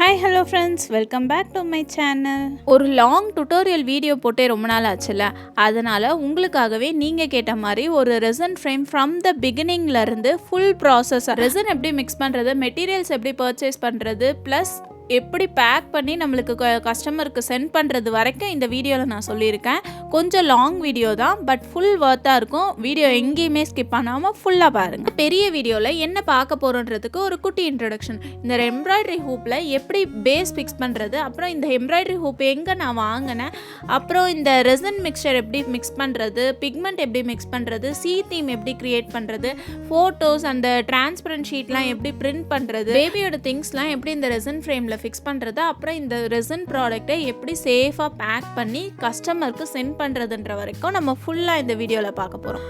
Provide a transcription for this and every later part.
Hi hello friends, welcome back to my channel. ஒரு long tutorial video போட்டே ரொம்ப நாள் ஆச்சுல்ல, அதனால் உங்களுக்காகவே நீங்கள் கேட்ட மாதிரி ஒரு ரெசன் ஃப்ரேம் ஃப்ரம் த பிகினிங்லேருந்து ஃபுல் ப்ராசஸ், ரெசன் எப்படி மிக்ஸ் பண்ணுறது, மெட்டீரியல்ஸ் எப்படி பர்ச்சேஸ் பண்ணுறது, ப்ளஸ் எப்படி பேக் பண்ணி நம்மளுக்கு கஸ்டமருக்கு சென்ட் பண்ணுறது வரைக்கும் இந்த வீடியோவில் நான் சொல்லியிருக்கேன். கொஞ்சம் லாங் வீடியோ தான், பட் ஃபுல் ஒர்த்தாக இருக்கும். வீடியோ எங்கேயுமே ஸ்கிப் பண்ணாமல் ஃபுல்லாக பாருங்கள். பெரிய வீடியோவில் என்ன பார்க்க போகிறோன்றதுக்கு ஒரு குட்டி இன்ட்ரடக்ஷன். இந்த எம்ப்ராய்டரி ஹூப்பில் எப்படி பேஸ் ஃபிக்ஸ் பண்ணுறது, அப்புறம் இந்த எம்ப்ராய்டரி ஹூப் எங்கே நான் வாங்கினேன், அப்புறம் இந்த ரெசன் மிக்சர் எப்படி மிக்ஸ் பண்ணுறது, பிக்மெண்ட் எப்படி மிக்ஸ் பண்ணுறது, தீம் எப்படி க்ரியேட் பண்ணுறது, ஃபோட்டோஸ் அந்த டிரான்ஸ்பரண்ட் ஷீட்லாம் எப்படி பிரிண்ட் பண்ணுறது, பேபியோட திங்ஸ்லாம் எப்படி இந்த ரெசன் ஃப்ரேமில் ஃபிக்ஸ் பண்ணுறது, அப்புறம் இந்த ரெசன் ப்ராடக்ட்டை எப்படி சேஃபாக பேக் பண்ணி கஸ்டமருக்கு சென்ட் பண்ணுறதுன்ற வரைக்கும் நம்ம ஃபுல்லாக இந்த வீடியோவில் பார்க்க போகிறோம்.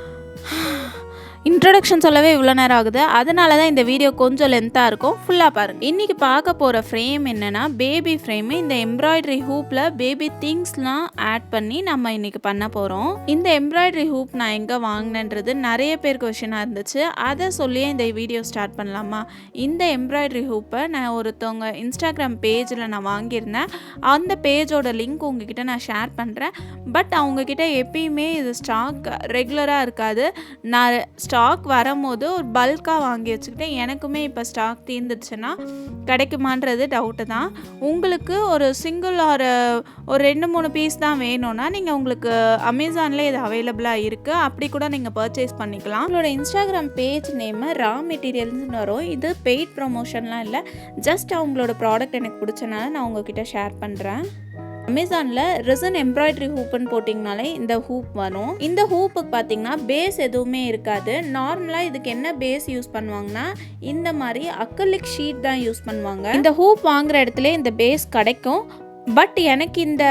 இன்ட்ரடக்ஷன் சொல்லவே இவ்வளோ நேரம் ஆகுது, அதனால தான் இந்த வீடியோ கொஞ்சம் லென்த்தாக இருக்கும். ஃபுல்லாக பாருங்கள். இன்றைக்கி பார்க்க போகிற ஃப்ரேம் என்னென்னா பேபி ஃப்ரேமு. இந்த எம்ப்ராய்டரி ஹூப்பில் பேபி திங்ஸ்லாம் ஆட் பண்ணி நம்ம இன்றைக்கி பண்ண போகிறோம். இந்த எம்ப்ராய்டரி ஹூப் நான் எங்கே வாங்கினேன்றது நிறைய பேர் கொஷினாக இருந்துச்சு. அதை சொல்லியே இந்த வீடியோ ஸ்டார்ட் பண்ணலாமா? இந்த எம்ப்ராய்டரி ஹூப்பை நான் ஒருத்தவங்க இன்ஸ்டாகிராம் பேஜில் நான் வாங்கியிருந்தேன். அந்த பேஜோட லிங்க் உங்ககிட்ட நான் ஷேர் பண்ணுறேன். பட் அவங்கக்கிட்ட எப்பயுமே இது ஸ்டாக் ரெகுலராக இருக்காது. நான் ஸ்டாக் வரும்போது ஒரு பல்காக வாங்கி வச்சுக்கிட்டேன். எனக்குமே இப்போ ஸ்டாக் தீர்ந்துடுச்சுன்னா கிடைக்குமான்றது டவுட்டு தான். உங்களுக்கு ஒரு சிங்கிள் ஒரு 2-3 பீஸ் தான் வேணும்னா நீங்கள் உங்களுக்கு அமேசானில் இது அவைலபிளாக இருக்குது, அப்படி கூட நீங்கள் பர்ச்சேஸ் பண்ணிக்கலாம். உங்களோட இன்ஸ்டாகிராம் பேஜ் நேமு ரா மெட்டீரியல்ஸ்னு வரும். இது பெய்ட் ப்ரொமோஷன்லாம் இல்லை, ஜஸ்ட் அவங்களோட ப்ராடக்ட் எனக்கு பிடிச்சனால நான் உங்ககிட்ட ஷேர் பண்ணுறேன். அமேசானில் ரெசன் எம்ப்ராய்டரி ஹூப்புன்னு போட்டிங்கனாலே இந்த ஹூப் வரும். இந்த ஹூப்புக்கு பார்த்தீங்கன்னா பேஸ் எதுவுமே இருக்காது. நார்மலாக இதுக்கு என்ன பேஸ் யூஸ் பண்ணுவாங்கன்னா இந்த மாதிரி அக்ரிலிக் ஷீட் தான் யூஸ் பண்ணுவாங்க. இந்த ஹூப் வாங்குகிற இடத்துல இந்த பேஸ் கிடைக்கும். பட் எனக்கு இந்த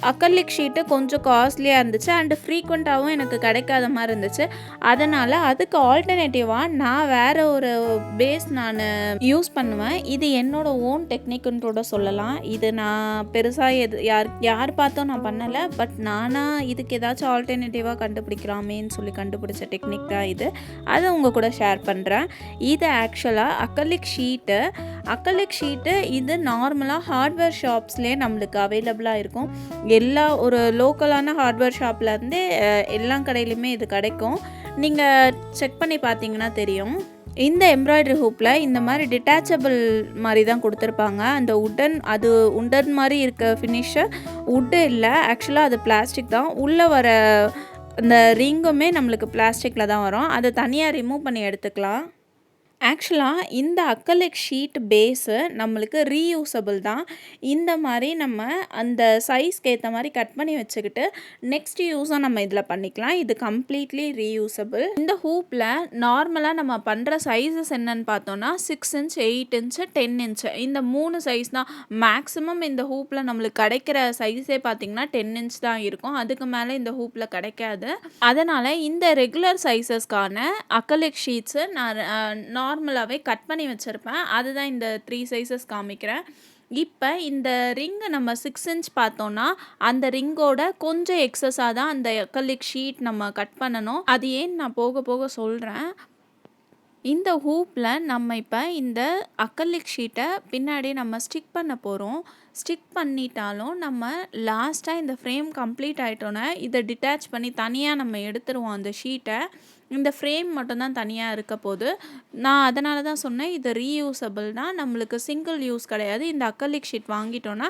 அக்ரிலிக் ஷீட்டு கொஞ்சம் காஸ்ட்லியாக இருந்துச்சு அண்டு ஃப்ரீக்வெண்ட்டாகவும் எனக்கு கிடைக்காத மாதிரி இருந்துச்சு. அதனால் அதுக்கு ஆல்டர்னேட்டிவாக நான் வேறு ஒரு பேஸ் நான் யூஸ் பண்ணுவேன். இது என்னோடய ஓன் டெக்னிக்குன்னு கூட சொல்லலாம். இது நான் பெருசாக யார் பார்த்தோம் நான் பண்ணலை, பட் நானாக இதுக்கு ஏதாச்சும் ஆல்டர்னேட்டிவாக கண்டுபிடிக்கலாமேன்னு சொல்லி கண்டுபிடிச்ச டெக்னிக் தான் இது. அதை உங்கள் கூட ஷேர் பண்ணுறேன். இது ஆக்சுவலாக அக்ரிலிக் ஷீட்டு இது நார்மலாக ஹார்ட்வேர் ஷாப்ஸ்லேயே நம்மளுக்கு அவைலபிளாக இருக்கும். ஒரு லோக்கலான ஹார்ட்வேர் ஷாப்லேருந்து எல்லா கடையிலுமே இது கிடைக்கும். நீங்கள் செக் பண்ணி பார்த்தீங்கன்னா தெரியும். இந்த எம்ப்ராய்டரி ஹூப்பில் இந்த மாதிரி டிட்டாச்சபிள் மாதிரி தான் கொடுத்துருப்பாங்க. அந்த உட்டன் மாதிரி இருக்க ஃபினிஷு உட்டு இல்லை, ஆக்சுவலாக அது பிளாஸ்டிக் தான். உள்ளே வர அந்த ரிங்குமே நம்மளுக்கு பிளாஸ்டிக்கில் தான் வரும். அதை தனியாக ரிமூவ் பண்ணி எடுத்துக்கலாம். ஆக்சுவலாக இந்த அக்ரிலிக் ஷீட் பேஸு நம்மளுக்கு ரீயூசபிள் தான். இந்த மாதிரி நம்ம அந்த சைஸ்க்கு ஏற்ற மாதிரி கட் பண்ணி வச்சுக்கிட்டு நெக்ஸ்ட் யூஸாக நம்ம இதில் பண்ணிக்கலாம். இது கம்ப்ளீட்லி ரீயூசபிள். இந்த ஹூப்பில் நார்மலாக நம்ம பண்ணுற சைஸஸ் என்னன்னு பார்த்தோன்னா 6 இன்ச், 8 இன்ச்சு, 10 இன்ச்சு, இந்த 3 சைஸ் தான் மேக்ஸிமம். இந்த ஹூப்பில் நம்மளுக்கு கிடைக்கிற சைஸே பார்த்திங்கன்னா 10 இன்ச் தான் இருக்கும். அதுக்கு மேலே இந்த ஹூப்பில் கிடைக்காது. அதனால் இந்த ரெகுலர் சைஸஸ்க்கான அக்ரிலிக் ஷீட்ஸு நான் நார்மலாகவே கட் பண்ணி வச்சுருப்பேன். அதுதான் இந்த 3 சைஸஸ் காமிக்கிறேன். இப்போ இந்த ரிங்கை நம்ம 6 இன்ச் பார்த்தோன்னா அந்த ரிங்கோட கொஞ்சம் எக்ஸஸாக தான் அந்த அக்ரிலிக் ஷீட் நம்ம கட் பண்ணணும். அது ஏன்னு நான் போக போக சொல்கிறேன். இந்த ஹூப்பில் நம்ம இப்போ இந்த அக்ரிலிக் ஷீட்டை பின்னாடி நம்ம ஸ்டிக் பண்ண போகிறோம். ஸ்டிக் பண்ணிட்டாலும் நம்ம லாஸ்ட்டாக இந்த ஃப்ரேம் கம்ப்ளீட் ஆகிட்டோன்னே இதை டிட்டாச் பண்ணி தனியாக நம்ம எடுத்துருவோம் அந்த ஷீட்டை. இந்த ஃப்ரேம் மட்டும்தான் தனியாக இருக்க போது. நான் அதனால தான் சொன்னேன் இது ரீயூசபிள் தான், நம்மளுக்கு சிங்கிள் யூஸ் கிடையாது. இந்த அக்ரிலிக் ஷீட் வாங்கிட்டோன்னா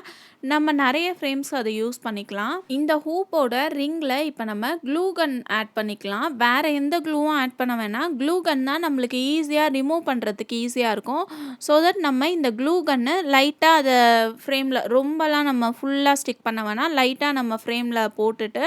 நம்ம நிறைய ஃப்ரேம்ஸ் அதை யூஸ் பண்ணிக்கலாம். இந்த ஹூப்போட ரிங்கில் இப்போ நம்ம க்ளூ கன் ஆட் பண்ணிக்கலாம். வேறு எந்த க்ளூவும் ஆட் பண்ண வேணாம். க்ளூ கன் தான் நம்மளுக்கு ஈஸியாக ரிமூவ் பண்ணுறதுக்கு ஈஸியாக இருக்கும். ஸோ தட் நம்ம இந்த க்ளூ கன்னு லைட்டாக அதை ஃப்ரேமில் ரொம்பலாம் நம்ம ஃபுல்லாக ஸ்டிக் பண்ண வேணாம். லைட்டாக நம்ம ஃப்ரேமில் போட்டுட்டு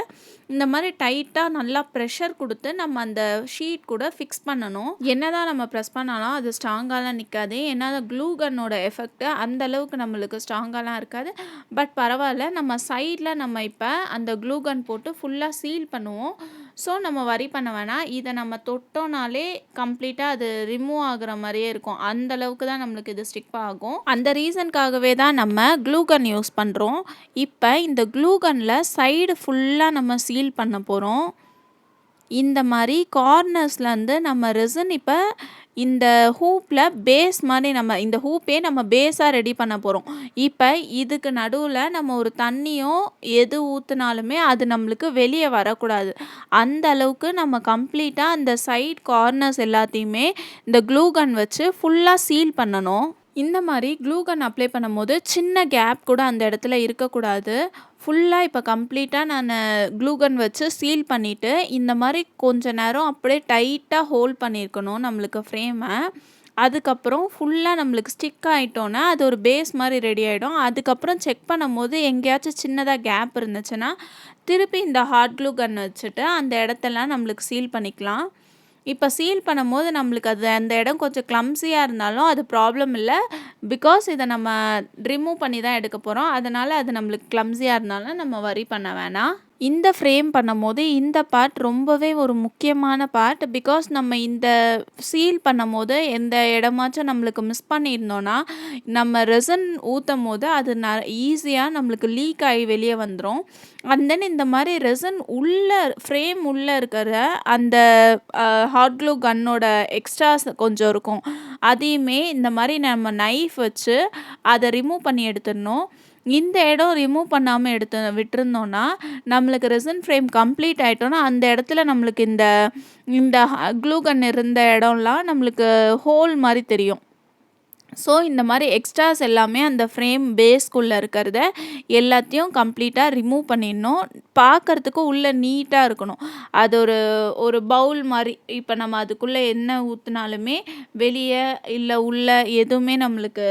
இந்த மாதிரி டைட்டாக நல்லா ப்ரெஷர் கொடுத்து நம்ம அந்த ஷீட் கூட ஃபிக்ஸ் பண்ணணும். என்னதான் நம்ம ப்ரெஸ் பண்ணாலும் அது ஸ்ட்ராங்காலாம் நிற்காது. ஏன்னா க்ளூ கன்னோட எஃபெக்ட்டு அந்தளவுக்கு நம்மளுக்கு ஸ்ட்ராங்காலாம் இருக்காது. பட் பரவாயில்ல, நம்ம சைடில் நம்ம இப்போ அந்த க்ளூ கன் போட்டு ஃபுல்லாக சீல் பண்ணுவோம். ஸோ நம்ம வரி பண்ண வேணாம். இதை நம்ம தொட்டோனாலே கம்ப்ளீட்டாக அது ரிமூவ் ஆகுற மாதிரியே இருக்கும். அந்தளவுக்கு தான் நம்மளுக்கு இது ஸ்டிக் ஆகும். அந்த ரீசனுக்காகவே தான் நம்ம க்ளூ கன் யூஸ் பண்ணுறோம். இப்போ இந்த க்ளூ கன்னில் சைடு ஃபுல்லாக நம்ம சீல் பண்ண போகிறோம். இந்த மாதிரி கார்னர்ஸ்லேருந்து நம்ம ரெசின் இப்போ இந்த ஹூப்பில் பேஸ் மாதிரி நம்ம இந்த ஹூப்பே நம்ம பேஸாக ரெடி பண்ண போகிறோம். இப்போ இதுக்கு நடுவில் நம்ம ஒரு தண்ணியோ எது ஊற்றினாலுமே அது நம்மளுக்கு வெளியே வரக்கூடாது. அந்த அளவுக்கு நம்ம கம்ப்ளீட்டாக அந்த சைட் கார்னர்ஸ் எல்லாத்தையுமே இந்த க்ளூ கன் வச்சு ஃபுல்லாக சீல் பண்ணணும். இந்த மாதிரி க்ளூ கன் அப்ளை பண்ணும்போது சின்ன கேப் கூட அந்த இடத்துல இருக்கக்கூடாது. ஃபுல்லாக இப்போ கம்ப்ளீட்டாக நான் க்ளூ கன் வச்சு சீல் பண்ணிவிட்டு இந்த மாதிரி கொஞ்ச நேரம் அப்படியே டைட்டாக ஹோல்ட் பண்ணியிருக்கணும் நம்மளுக்கு ஃப்ரேமை. அதுக்கப்புறம் ஃபுல்லாக நம்மளுக்கு ஸ்டிக் ஆகிட்டோன்னா அது ஒரு பேஸ் மாதிரி ரெடி ஆகிடும். அதுக்கப்புறம் செக் பண்ணும்போது எங்கேயாச்சும் சின்னதாக கேப் இருந்துச்சுன்னா திருப்பி இந்த ஹாட் க்ளூ கன் வச்சுட்டு அந்த இடத்தெல்லாம் நம்மளுக்கு சீல் பண்ணிக்கலாம். இப்போ சீல் பண்ணும்போது நம்மளுக்கு அது அந்த இடம் கொஞ்சம் கிளம்ஸியாக இருந்தாலும் அது ப்ராப்ளம் இல்லை. பிகாஸ் இதை நம்ம ரிமூவ் பண்ணி தான் எடுக்க போகிறோம். அதனால் அது நம்மளுக்கு கிளம்ஸியாக இருந்தாலும் நம்ம வரி பண்ண வேணாம். இந்த ஃப்ரேம் பண்ணும்போது இந்த பார்ட் ரொம்பவே ஒரு முக்கியமான பார்ட். பிகாஸ் நம்ம இந்த சீல் பண்ணும்போது எந்த இடமாச்சும் நம்மளுக்கு மிஸ் பண்ணியிருந்தோன்னா நம்ம ரெசன் ஊற்றும் போது அது ஈஸியாக நம்மளுக்கு லீக் ஆகி வெளியே வந்துடும். அண்ட் தென் இந்த மாதிரி ரெசன் உள்ளே ஃப்ரேம் உள்ளே இருக்கிற அந்த ஹாட் க்ளூ கன்னோட எக்ஸ்ட்ராஸ் கொஞ்சம் இருக்கும். அதையுமே இந்த மாதிரி நம்ம நைஃப் வச்சு அதை ரிமூவ் பண்ணி எடுத்துடணும். இந்த இடம் ரிமூவ் பண்ணாமல் விட்டுருந்தோன்னா நம்மளுக்கு ரெசின் ஃப்ரேம் கம்ப்ளீட் ஆகிட்டோன்னா அந்த இடத்துல நம்மளுக்கு இந்த க்ளூ கன் இருந்த இடம்லாம் நம்மளுக்கு ஹோல் மாதிரி தெரியும். ஸோ இந்த மாதிரி எக்ஸ்ட்ராஸ் எல்லாமே அந்த ஃப்ரேம் பேஸ்க்குள்ளே இருக்கிறத எல்லாத்தையும் கம்ப்ளீட்டாக ரிமூவ் பண்ணிடணும். பார்க்குறதுக்கு உள்ளே நீட்டாக இருக்கணும். அது ஒரு பவுல் மாதிரி இப்போ நம்ம அதுக்குள்ளே எண்ணெய் ஊற்றினாலுமே வெளியே இல்லை உள்ளே எதுவுமே நம்மளுக்கு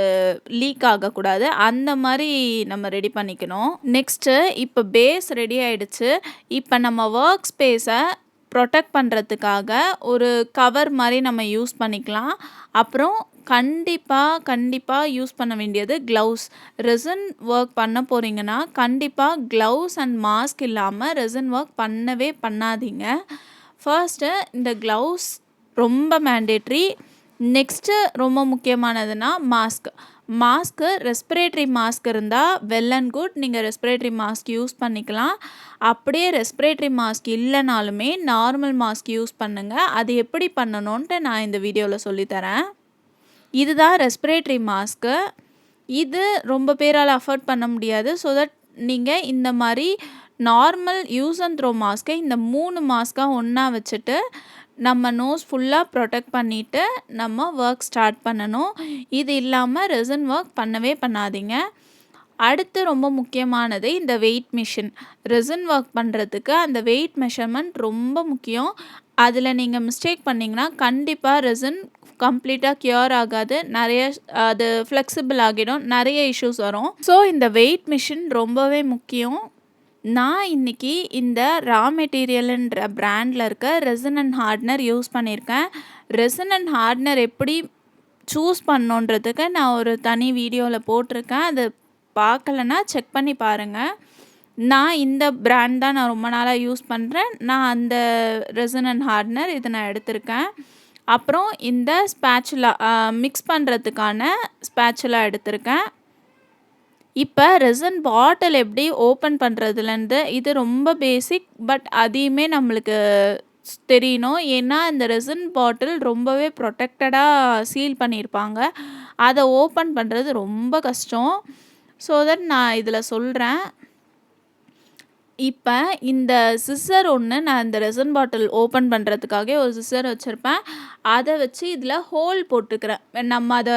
லீக் ஆகக்கூடாது. அந்த மாதிரி நம்ம ரெடி பண்ணிக்கணும். நெக்ஸ்ட்டு இப்போ பேஸ் ரெடி ஆகிடுச்சு. இப்போ நம்ம ஒர்க் ஸ்பேஸை ப்ரொடெக்ட் பண்ணுறதுக்காக ஒரு கவர் மாதிரி நம்ம யூஸ் பண்ணிக்கலாம். அப்புறம் கண்டிப்பாக யூஸ் பண்ண வேண்டியது க்ளவுஸ். ரெசின் ஒர்க் பண்ண போகிறீங்கன்னா கண்டிப்பாக க்ளவுஸ் அண்ட் மாஸ்க் இல்லாமல் ரெசின் ஒர்க் பண்ணவே பண்ணாதீங்க. ஃபர்ஸ்ட்டு இந்த க்ளவுஸ் ரொம்ப மேண்டேட்ரி. நெக்ஸ்ட்டு ரொம்ப முக்கியமானதுன்னா மாஸ்க்கு ரெஸ்பிரேட்டரி மாஸ்க் இருந்தால் வெல் அண்ட் குட். நீங்கள் ரெஸ்பிரேட்டரி மாஸ்க் யூஸ் பண்ணிக்கலாம். அப்படியே ரெஸ்பிரேட்டரி மாஸ்க் இல்லைனாலுமே நார்மல் மாஸ்க் யூஸ் பண்ணுங்கள். அது எப்படி பண்ணணுன்ட்டு நான் இந்த வீடியோவில் சொல்லித்தரேன். இதுதான் ரெஸ்பிரேட்டரி மாஸ்க்கு. இது ரொம்ப பேரால் அஃபோர்ட் பண்ண முடியாது. ஸோ தட் நீங்கள் இந்த மாதிரி நார்மல் யூஸ் அண்ட் த்ரோ மாஸ்க்கை இந்த 3 மாஸ்க்காக ஒன்றா வச்சுட்டு நம்ம நோஸ் ஃபுல்லாக ப்ரொடெக்ட் பண்ணிவிட்டு நம்ம ஒர்க் ஸ்டார்ட் பண்ணணும். இது இல்லாமல் ரெசின் ஒர்க் பண்ணவே பண்ணாதீங்க. அடுத்து ரொம்ப முக்கியமானது இந்த வெயிட் மிஷின். ரெசின் ஒர்க் பண்ணுறதுக்கு அந்த வெயிட் மெஷர்மெண்ட் ரொம்ப முக்கியம். அதில் நீங்கள் மிஸ்டேக் பண்ணிங்கன்னா கண்டிப்பாக ரெசின் கம்ப்ளீட்டாக க்யூர் ஆகாது. நிறைய அது ஃப்ளெக்சிபிள் ஆகிடும். நிறைய இஷ்யூஸ் வரும். ஸோ இந்த வெயிட் மிஷின் ரொம்பவே முக்கியம். நான் இன்றைக்கி இந்த ரா மெட்டீரியல்ன்ற பிராண்டில் இருக்க ரெசின் அண்ட் ஹார்ட்னர் யூஸ் பண்ணியிருக்கேன். ரெசின் அண்ட் ஹார்ட்னர் எப்படி சூஸ் பண்ணணுன்றதுக்கு நான் ஒரு தனி வீடியோவில் போட்டிருக்கேன். அது பார்க்கலன்னா செக் பண்ணி பாருங்கள். நான் இந்த பிராண்ட் தான் நான் ரொம்ப நாளாக யூஸ் பண்ணுறேன். நான் அந்த ரெசின் அண்ட் ஹார்ட்னர் இதை நான் எடுத்திருக்கேன். அப்புறம் இந்த ஸ்பேச்சுலா மிக்ஸ் பண்ணுறதுக்கான ஸ்பேச்சுலா எடுத்திருக்கேன். இப்போ ரெசின் பாட்டில் எப்படி ஓப்பன் பண்ணுறதுலேருந்து இது ரொம்ப பேசிக். பட் அதையுமே நம்மளுக்கு தெரியணும். ஏன்னா இந்த ரெசின் பாட்டில் ரொம்பவே ப்ரொடெக்டடாக சீல் பண்ணியிருப்பாங்க. அதை ஓப்பன் பண்ணுறது ரொம்ப கஷ்டம். ஸோ தட் நான் இதில் சொல்கிறேன். இப்போ இந்த சிஸ்ஸர் ஒன்று நான் இந்த ரெசின் பாட்டில் ஓப்பன் பண்ணுறதுக்காக ஒரு சிஸ்ஸர் வச்சுருப்பேன். அதை வச்சு இதில் ஹோல் போட்டுக்கிறேன். நம்ம அதை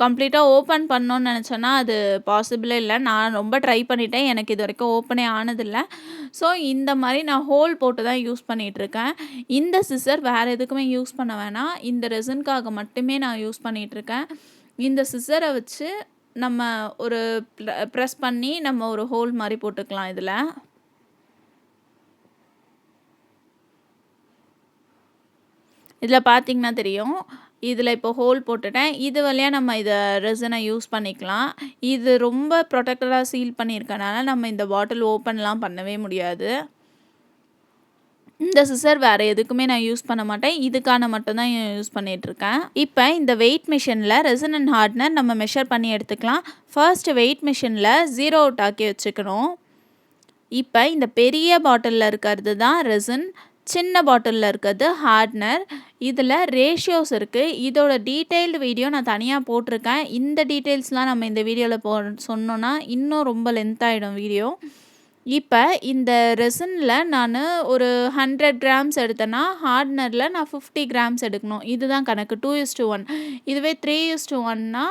கம்ப்ளீட்டாக ஓப்பன் பண்ணோன்னு நினச்சோன்னா அது பாசிபிளே இல்லை. நான் ரொம்ப ட்ரை பண்ணிட்டேன். எனக்கு இது வரைக்கும் ஓப்பனே ஆனதில்லை. ஸோ இந்த மாதிரி நான் ஹோல் போட்டு தான் யூஸ் பண்ணிகிட்ருக்கேன். இந்த சிஸ்ஸர் வேறு எதுக்குமே யூஸ் பண்ண வேணாம். இந்த ரெசின்காக மட்டுமே நான் யூஸ் பண்ணிகிட்ருக்கேன். இந்த சிஸ்ஸரை வச்சு நம்ம ஒரு ப்ரெஸ் பண்ணி நம்ம ஒரு ஹோல் மாதிரி போட்டுக்கலாம். இதில் பார்த்திங்கன்னா தெரியும். இதில் இப்போ ஹோல் போட்டுட்டேன். இது வழியாக நம்ம இதை ரெசினை யூஸ் பண்ணிக்கலாம். இது ரொம்ப ப்ரொடெக்டடாக சீல் பண்ணியிருக்கனால நம்ம இந்த பாட்டில் ஓப்பன்லாம் பண்ணவே முடியாது. இந்த சிசர் வேறு எதுக்குமே நான் யூஸ் பண்ண மாட்டேன். இதுக்கான மட்டும்தான் யூஸ் பண்ணிகிட்ருக்கேன். இப்போ இந்த வெயிட் மிஷினில் ரெசின் அண்ட் ஹார்ட்னர் நம்ம மெஷர் பண்ணி எடுத்துக்கலாம். ஃபர்ஸ்ட் வெயிட் மிஷினில் 0 அவுட் ஆக்கி வச்சுக்கணும். இப்போ இந்த பெரிய பாட்டிலில் இருக்கிறது தான் ரெசின். சின்ன பாட்டிலில் இருக்கிறது ஹார்ட்னர். இதில் ரேஷியோஸ் இருக்குது. இதோட டீட்டெயில்டு வீடியோ நான் தனியாக போட்டிருக்கேன். இந்த டீட்டெயில்ஸ்லாம் நம்ம இந்த வீடியோவில் சொன்னோன்னா இன்னும் ரொம்ப லென்த் ஆகிடும் வீடியோ. இப்போ இந்த ரெசினில் நான் ஒரு 100 கிராம்ஸ் எடுத்தேன்னா ஹார்ட்னரில் நான் 50 கிராம்ஸ் எடுக்கணும். இதுதான் கணக்கு. 2:1. இதுவே 3:1னா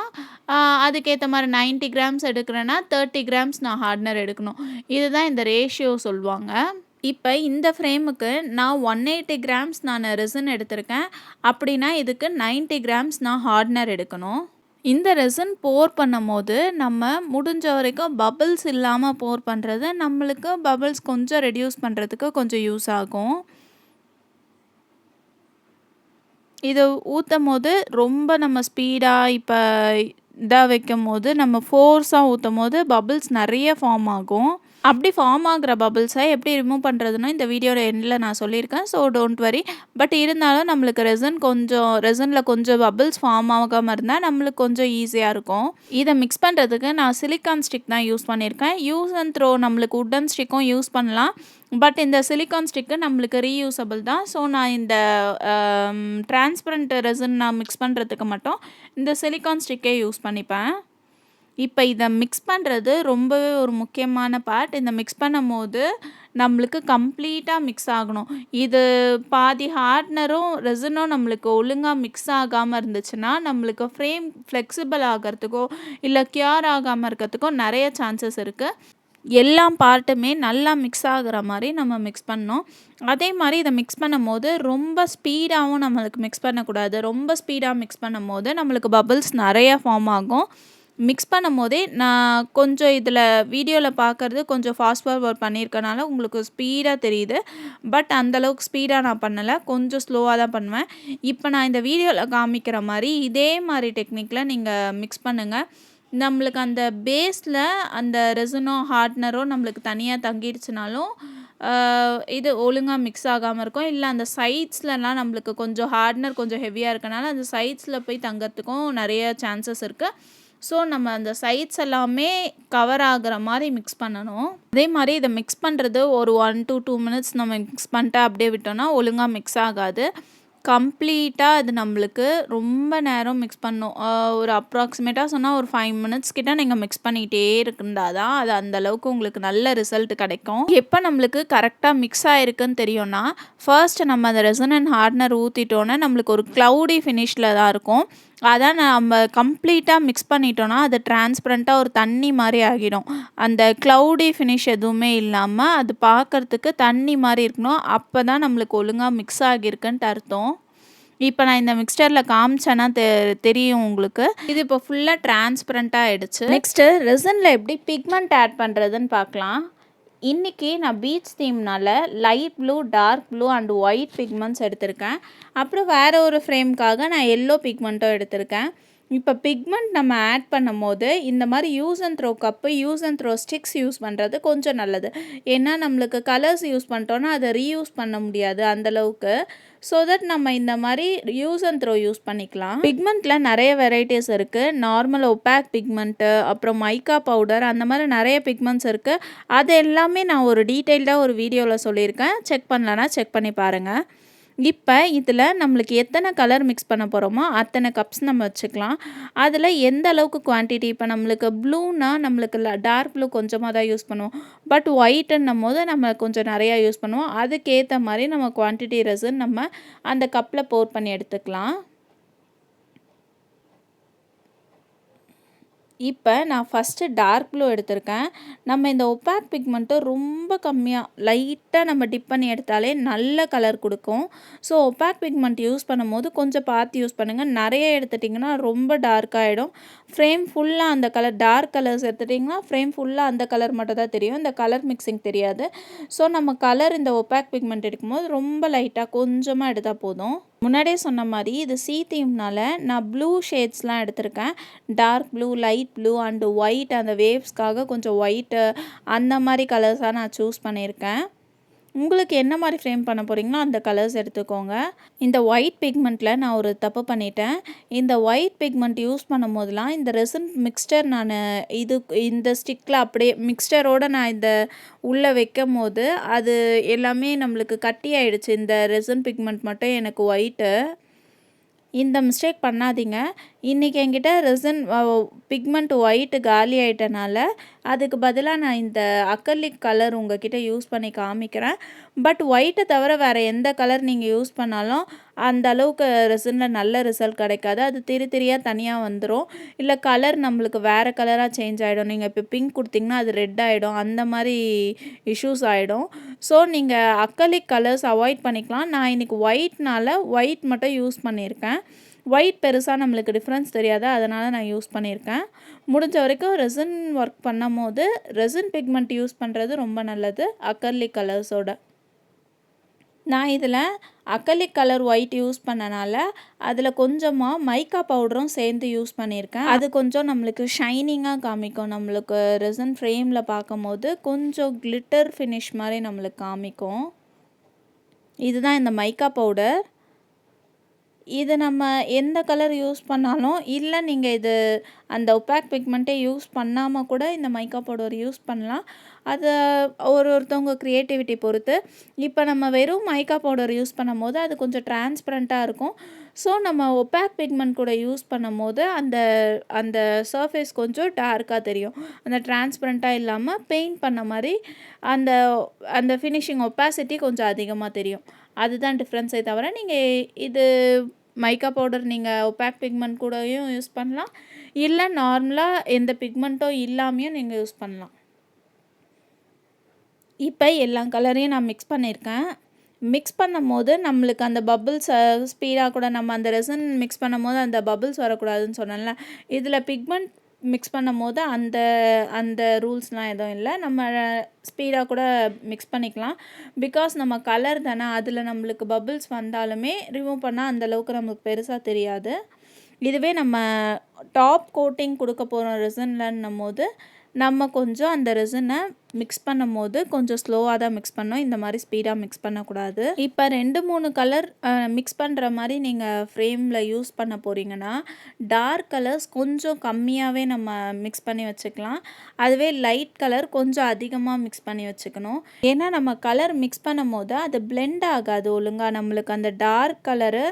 அதுக்கேற்ற மாதிரி 90 கிராம்ஸ் எடுக்கிறேன்னா 30 கிராம்ஸ் நான் ஹார்ட்னர் எடுக்கணும். இதுதான் இந்த ரேஷியோ சொல்லுவாங்க. இப்போ இந்த ஃப்ரேமுக்கு நான் 180 கிராம்ஸ் நான் ரெசின் எடுத்திருக்கேன். அப்படின்னா இதுக்கு 90 கிராம்ஸ் நான் ஹார்ட்னர் எடுக்கணும். இந்த ரெசின் போர் பண்ணும்போது நம்ம முடிஞ்ச வரைக்கும் பபிள்ஸ் இல்லாமல் போர் பண்ணுறது நம்மளுக்கு பபிள்ஸ் கொஞ்சம் ரெடியூஸ் பண்ணுறதுக்கு கொஞ்சம் யூஸ் ஆகும். இதை ஊற்றும் போது ரொம்ப நம்ம ஸ்பீடாக இப்போ இதாக வைக்கும் போது நம்ம ஃபோர்ஸாக ஊற்றும் போது பபிள்ஸ் நிறைய ஃபார்ம் ஆகும். அப்படி ஃபார்ம் ஆகிற பபிள்ஸை எப்படி ரிமூவ் பண்ணுறதுன்னா இந்த வீடியோட எண்டில் நான் சொல்லியிருக்கேன். So don't worry. பட் இருந்தாலும் நம்மளுக்கு ரெசனில் கொஞ்சம் பபிள்ஸ் ஃபார்ம் ஆகாமல் இருந்தால் நம்மளுக்கு கொஞ்சம் ஈஸியாக இருக்கும். இதை மிக்ஸ் பண்ணுறதுக்கு நான் சிலிக்கான் ஸ்டிக் தான் யூஸ் பண்ணியிருக்கேன். யூஸ் அண்ட் த்ரோ நம்மளுக்கு உட்டன் ஸ்டிக்கும் யூஸ் பண்ணலாம். பட் இந்த சிலிக்கான் ஸ்டிக்கு நம்மளுக்கு ரீயூசபிள் தான். ஸோ நான் இந்த டிரான்ஸ்பரண்ட் ரெசன் நான் மிக்ஸ் பண்ணுறதுக்கு மட்டும் இந்த சிலிக்கான் ஸ்டிக்கே யூஸ் பண்ணிப்பேன். இப்போ இதை மிக்ஸ் பண்ணுறது ரொம்பவே ஒரு முக்கியமான பார்ட். இந்த மிக்ஸ் பண்ணும்போது நம்மளுக்கு கம்ப்ளீட்டாக மிக்ஸ் ஆகணும். இது பாதி ஹார்ட்னரும் ரெசினும் நம்மளுக்கு ஒழுங்காக மிக்ஸ் ஆகாமல் இருந்துச்சுன்னா நம்மளுக்கு ஃப்ரேம் ஃப்ளெக்சிபிள் ஆகிறதுக்கோ இல்லை க்யூர் ஆகாமல் இருக்கிறதுக்கோ நிறைய சான்சஸ் இருக்குது. எல்லா பார்ட்டுமே நல்லா மிக்ஸ் ஆகிற மாதிரி நம்ம மிக்ஸ் பண்ணணும். அதே மாதிரி இதை மிக்ஸ் பண்ணும்போது ரொம்ப ஸ்பீடாகவும் நம்மளுக்கு மிக்ஸ் பண்ணக்கூடாது. ரொம்ப ஸ்பீடாக மிக்ஸ் பண்ணும்போது நம்மளுக்கு பபிள்ஸ் நிறையா ஃபார்ம் ஆகும். மிக்ஸ் பண்ணும் போதே நான் கொஞ்சம் இதில் வீடியோவில் பார்க்குறது கொஞ்சம் ஃபாஸ்ட் ஃபார்வர்ட் பண்ணியிருக்கனால உங்களுக்கு ஸ்பீடாக தெரியுது. பட் அந்தளவுக்கு ஸ்பீடாக நான் பண்ணலை, கொஞ்சம் ஸ்லோவாக தான் பண்ணுவேன். இப்போ நான் இந்த வீடியோவில் காமிக்கிற மாதிரி இதே மாதிரி டெக்னிக்கில் நீங்கள் மிக்ஸ் பண்ணுங்கள். நம்மளுக்கு அந்த பேஸில் அந்த ரெசினோ ஹார்ட்னரோ நம்மளுக்கு தனியாக தங்கிடுச்சுனாலும் இது ஒழுங்காக மிக்ஸ் ஆகாமல் இருக்கும். இல்லை அந்த சைட்ஸ்லலாம் நம்மளுக்கு கொஞ்சம் ஹார்ட்னர் கொஞ்சம் ஹெவியாக இருக்கனால அந்த சைட்ஸில் போய் தங்கிறதுக்கும் நிறைய சான்சஸ் இருக்குது. ஸோ நம்ம அந்த சைட்ஸ் எல்லாமே கவர் ஆகிற மாதிரி மிக்ஸ் பண்ணணும். அதே மாதிரி இதை மிக்ஸ் பண்ணுறது ஒரு 1 to 2 மினிட்ஸ் நம்ம மிக்ஸ் பண்ணிட்டு அப்படியே விட்டோம்னா ஒழுங்காக மிக்ஸ் ஆகாது. கம்ப்ளீட்டாக அது நம்மளுக்கு ரொம்ப நேரம் மிக்ஸ் பண்ணணும். ஒரு அப்ராக்சிமேட்டாக சொன்னால் ஒரு 5 மினிட்ஸ் கிட்ட நீங்கள் மிக்ஸ் பண்ணிகிட்டே இருந்தால் தான் அது அந்தளவுக்கு உங்களுக்கு நல்ல ரிசல்ட் கிடைக்கும். எப்போ நம்மளுக்கு கரெக்டாக மிக்ஸ் ஆகிருக்குன்னு தெரியும்னா ஃபர்ஸ்ட் நம்ம அந்த ரெசன் அண்ட் ஹார்ட்னர் ஊற்றிட்டோன்னா நம்மளுக்கு ஒரு க்ளவுடி ஃபினிஷில் தான் இருக்கும். அதான் நம்ம கம்ப்ளீட்டாக மிக்ஸ் பண்ணிட்டோன்னா அது டிரான்ஸ்பரண்ட்டாக ஒரு தண்ணி மாதிரி ஆகிடும். அந்த க்ளவுடி ஃபினிஷ் எதுவுமே இல்லாமல் அது பார்க்குறதுக்கு தண்ணி மாதிரி இருக்கணும். அப்போ தான் நம்மளுக்கு ஒழுங்காக மிக்ஸ் ஆகியிருக்குன்ட்டு அர்த்தம். இப்போ நான் இந்த மிக்ஸ்டரில் காமிச்சேன்னா தெரியும் உங்களுக்கு. இது இப்போ ஃபுல்லாக டிரான்ஸ்பரண்ட்டாக ஆகிடுச்சு. நெக்ஸ்ட்டு ரெசனில் எப்படி பிக்மெண்ட் ஆட் பண்ணுறதுன்னு பார்க்கலாம். இன்றைக்கி நான் பீச் தீம்னால் light blue, dark blue and white pigments எடுத்திருக்கேன். அப்புறம் வேறு ஒரு ஃப்ரேம்க்காக நான் எல்லோ பிக்மெண்ட்டும் எடுத்திருக்கேன். இப்போ பிக்மெண்ட் நம்ம ஆட் பண்ணும் போது இந்த மாதிரி use and throw cup, use and throw sticks use பண்ணுறது கொஞ்சம் நல்லது. ஏன்னா நம்மளுக்கு கலர்ஸ் யூஸ் பண்ணிட்டோன்னா அதை ரீயூஸ் பண்ண முடியாது அந்தளவுக்கு. ஸோ தட் நம்ம இந்த மாதிரி யூஸ் அண்ட் த்ரோ யூஸ் பண்ணிக்கலாம். பிக்மெண்ட்டில் நிறைய வெரைட்டிஸ் இருக்குது. நார்மல் ஒப்பாக் பிக்மெண்ட்டு, அப்புறம் மைக்கா பவுடர், அந்த மாதிரி நிறைய பிக்மெண்ட்ஸ் இருக்குது. அது எல்லாமே நான் ஒரு டீட்டெயில்டாக ஒரு வீடியோவில் சொல்லியிருக்கேன். செக் பண்ணலன்னா செக் பண்ணி பாருங்கள். இப்போ இதில் நம்மளுக்கு எத்தனை கலர் மிக்ஸ் பண்ண போகிறோமோ அத்தனை கப்ஸ் நம்ம வச்சுக்கலாம். அதில் எந்த அளவுக்கு குவான்டிட்டி, இப்போ நம்மளுக்கு ப்ளூனா நம்மளுக்கு டார்க் ப்ளூ கொஞ்சமாக தான் யூஸ் பண்ணுவோம். பட் ஒயிட்டுன்னும் போது நம்ம கொஞ்சம் நிறையா யூஸ் பண்ணுவோம். அதுக்கேற்ற மாதிரி நம்ம குவான்டிட்டி ரெசன் நம்ம அந்த கப்பில் போர் பண்ணி எடுத்துக்கலாம். இப்போ நான் ஃபஸ்ட்டு டார்க் ப்ளூ எடுத்திருக்கேன். நம்ம இந்த ஒப்பாக் பிக்மெண்ட்டு ரொம்ப கம்மியாக லைட்டாக நம்ம டிப் பண்ணி எடுத்தாலே நல்ல கலர் கொடுக்கும். ஸோ ஒப்பாக் பிக்மெண்ட் யூஸ் பண்ணும்போது கொஞ்சம் பார்த்து யூஸ் பண்ணுங்கள். நிறைய எடுத்துட்டிங்கன்னா ரொம்ப டார்க்காகிடும். ஃப்ரேம் ஃபுல்லாக அந்த கலர் டார்க் கலர்ஸ் எடுத்துட்டிங்கன்னா ஃப்ரேம் ஃபுல்லாக அந்த கலர் மட்டும் தான் தெரியும். இந்த கலர் மிக்சிங் தெரியாது. ஸோ நம்ம கலர் இந்த ஒப்பாக் பிக்மெண்ட் எடுக்கும்போது ரொம்ப லைட்டாக கொஞ்சமாக எடுத்தால் போதும். முன்னாடியே சொன்ன மாதிரி இது சி தீம்னால் நான் ப்ளூ ஷேட்ஸ்லாம் எடுத்திருக்கேன். Dark blue, light blue and white, அந்த வேவ்ஸ்க்காக கொஞ்சம் ஒயிட்டு அந்த மாதிரி கலர்ஸாக நான் சூஸ் பண்ணியிருக்கேன். உங்களுக்கு என்ன மாதிரி ஃப்ரேம் பண்ண போகிறீங்களோ அந்த கலர்ஸ் எடுத்துக்கோங்க. இந்த ஒயிட் பிக்மெண்ட்டில் நான் ஒரு தப்பு பண்ணிட்டேன். இந்த ஒயிட் பிக்மெண்ட் யூஸ் பண்ணும்போதெல்லாம் இந்த ரெசின் மிக்ஸ்டர் நான் இந்த ஸ்டிக்கில் அப்படியே மிக்ஸ்டரோடு நான் இந்த உள்ளே வைக்கும்போது அது எல்லாமே நம்மளுக்கு கட்டி ஆயிடுச்சு. இந்த ரெசின் பிக்மெண்ட் மட்டும் எனக்கு ஒயிட்டு. இந்த மிஸ்டேக் பண்ணாதீங்க. இன்றைக்கி என்கிட்ட ரெசின் பிக்மெண்ட் ஒயிட்டு காலி ஆகிட்டனால அதுக்கு பதிலாக நான் இந்த அக்ரிலிக் கலர் உங்ககிட்ட யூஸ் பண்ணி காமிக்கிறேன். பட் ஒயிட்டை தவிர வேறு எந்த கலர் நீங்கள் யூஸ் பண்ணாலும் அந்த அளவுக்கு ரெசினில் நல்ல ரிசல்ட் கிடைக்காது. அது திரியாக தனியாக வந்துடும். இல்லை கலர் நம்மளுக்கு வேறு கலராக சேஞ்ச் ஆகிடும். நீங்கள் இப்போ பிங்க் கொடுத்தீங்கன்னா அது ரெட் ஆகிடும். அந்த மாதிரி இஷ்யூஸ் ஆகிடும். ஸோ நீங்கள் அக்ரிலிக் கலர்ஸ் அவாய்ட் பண்ணிக்கலாம். நான் இன்றைக்கி ஒயிட்னால் ஒயிட் மட்டும் யூஸ் பண்ணியிருக்கேன். ஒயிட் பெருசாக நம்மளுக்கு டிஃப்ரென்ஸ் தெரியாது, அதனால் நான் யூஸ் பண்ணியிருக்கேன். முடிஞ்ச வரைக்கும் ரெசின் ஒர்க் பண்ணும்போது ரெசின் பிக்மெண்ட் யூஸ் பண்ணுறது ரொம்ப நல்லது அக்ரிலிக் கலர்ஸோட. நான் இதில் அக்ரிலிக் கலர் ஒயிட் யூஸ் பண்ணனால அதில் கொஞ்சமாக மைக்கா பவுடரும் சேர்ந்து யூஸ் பண்ணியிருக்கேன். அது கொஞ்சம் நம்மளுக்கு ஷைனிங்காக காமிக்கும். நம்மளுக்கு ரெசின் ஃப்ரேமில் பார்க்கும்போது கொஞ்சம் கிளிட்டர் ஃபினிஷ் மாதிரி நம்மளுக்கு காமிக்கும். இதுதான் இந்த மைக்கா பவுடர். இது நம்ம எந்த கலர் யூஸ் பண்ணாலும், இல்லை நீங்கள் இது அந்த ஒப்பாக் பிக்மெண்ட்டே யூஸ் பண்ணாமல் கூட இந்த மைக்கா பவுடர் யூஸ் பண்ணலாம். அது ஒருத்தவங்க க்ரியேட்டிவிட்டி பொறுத்து. இப்போ நம்ம வெறும் மைக்கா பவுடர் யூஸ் பண்ணும்போது அது கொஞ்சம் டிரான்ஸ்பரண்ட்டாக இருக்கும். ஸோ நம்ம ஒப்பாக் பிக்மெண்ட் கூட யூஸ் பண்ணும்போது அந்த அந்த சர்ஃபேஸ் கொஞ்சம் டார்க்காக தெரியும். அந்த டிரான்ஸ்பரண்ட்டாக இல்லாமல் பெயிண்ட் பண்ண மாதிரி அந்த அந்த ஃபினிஷிங் ஒப்பாசிட்டி கொஞ்சம் அதிகமாக தெரியும். அதுதான் டிஃப்ரென்ஸே தவிர நீங்கள் இது மைக்கா பவுடர் நீங்கள் ஒப்பாக் பிக்மெண்ட் கூடயும் யூஸ் பண்ணலாம். இல்லை நார்மலாக எந்த பிக்மெண்ட்டும் இல்லாமையும் நீங்கள் யூஸ் பண்ணலாம். இப்போ எல்லா கலரையும் நான் மிக்ஸ் பண்ணியிருக்கேன். மிக்ஸ் பண்ணும்போது நம்மளுக்கு அந்த பபிள்ஸ் ஸ்பீடாக கூட நம்ம அந்த ரெசின் மிக்ஸ் பண்ணும்போது அந்த பபிள்ஸ் வரக்கூடாதுன்னு சொன்னேன்ல. இதில் பிக்மெண்ட் மிக்ஸ் பண்ணும்போது அந்த அந்த ரூல்ஸ்லாம் எதுவும் இல்லை. நம்ம ஸ்பீடாக கூட மிக்ஸ் பண்ணிக்கலாம். பிகாஸ் நம்ம கலர் தானே, அதில் நம்மளுக்கு பபிள்ஸ் வந்தாலுமே ரிமூவ் பண்ணால் அந்தளவுக்கு நமக்கு பெருசாக தெரியாது. இதுவே நம்ம டாப் கோட்டிங் கொடுக்க போகிறோம் ரெசின்லன்னும் போது நம்ம கொஞ்சம் அந்த ரெசினை மிக்ஸ் பண்ணும்போது கொஞ்சம் ஸ்லோவாக தான் மிக்ஸ் பண்ணோம். இந்த மாதிரி ஸ்பீடாக மிக்ஸ் பண்ணக்கூடாது. இப்போ 2-3 கலர் மிக்ஸ் பண்ணுற மாதிரி நீங்கள் ஃப்ரேமில் யூஸ் பண்ண போகிறீங்கன்னா டார்க் கலர்ஸ் கொஞ்சம் கம்மியாகவே நம்ம மிக்ஸ் பண்ணி வச்சுக்கலாம். அதுவே லைட் கலர் கொஞ்சம் அதிகமாக மிக்ஸ் பண்ணி வச்சுக்கணும். ஏன்னா நம்ம கலர் மிக்ஸ் பண்ணும் போது அது பிளெண்ட் ஆகாது ஒழுங்காக. நம்மளுக்கு அந்த டார்க் கலரு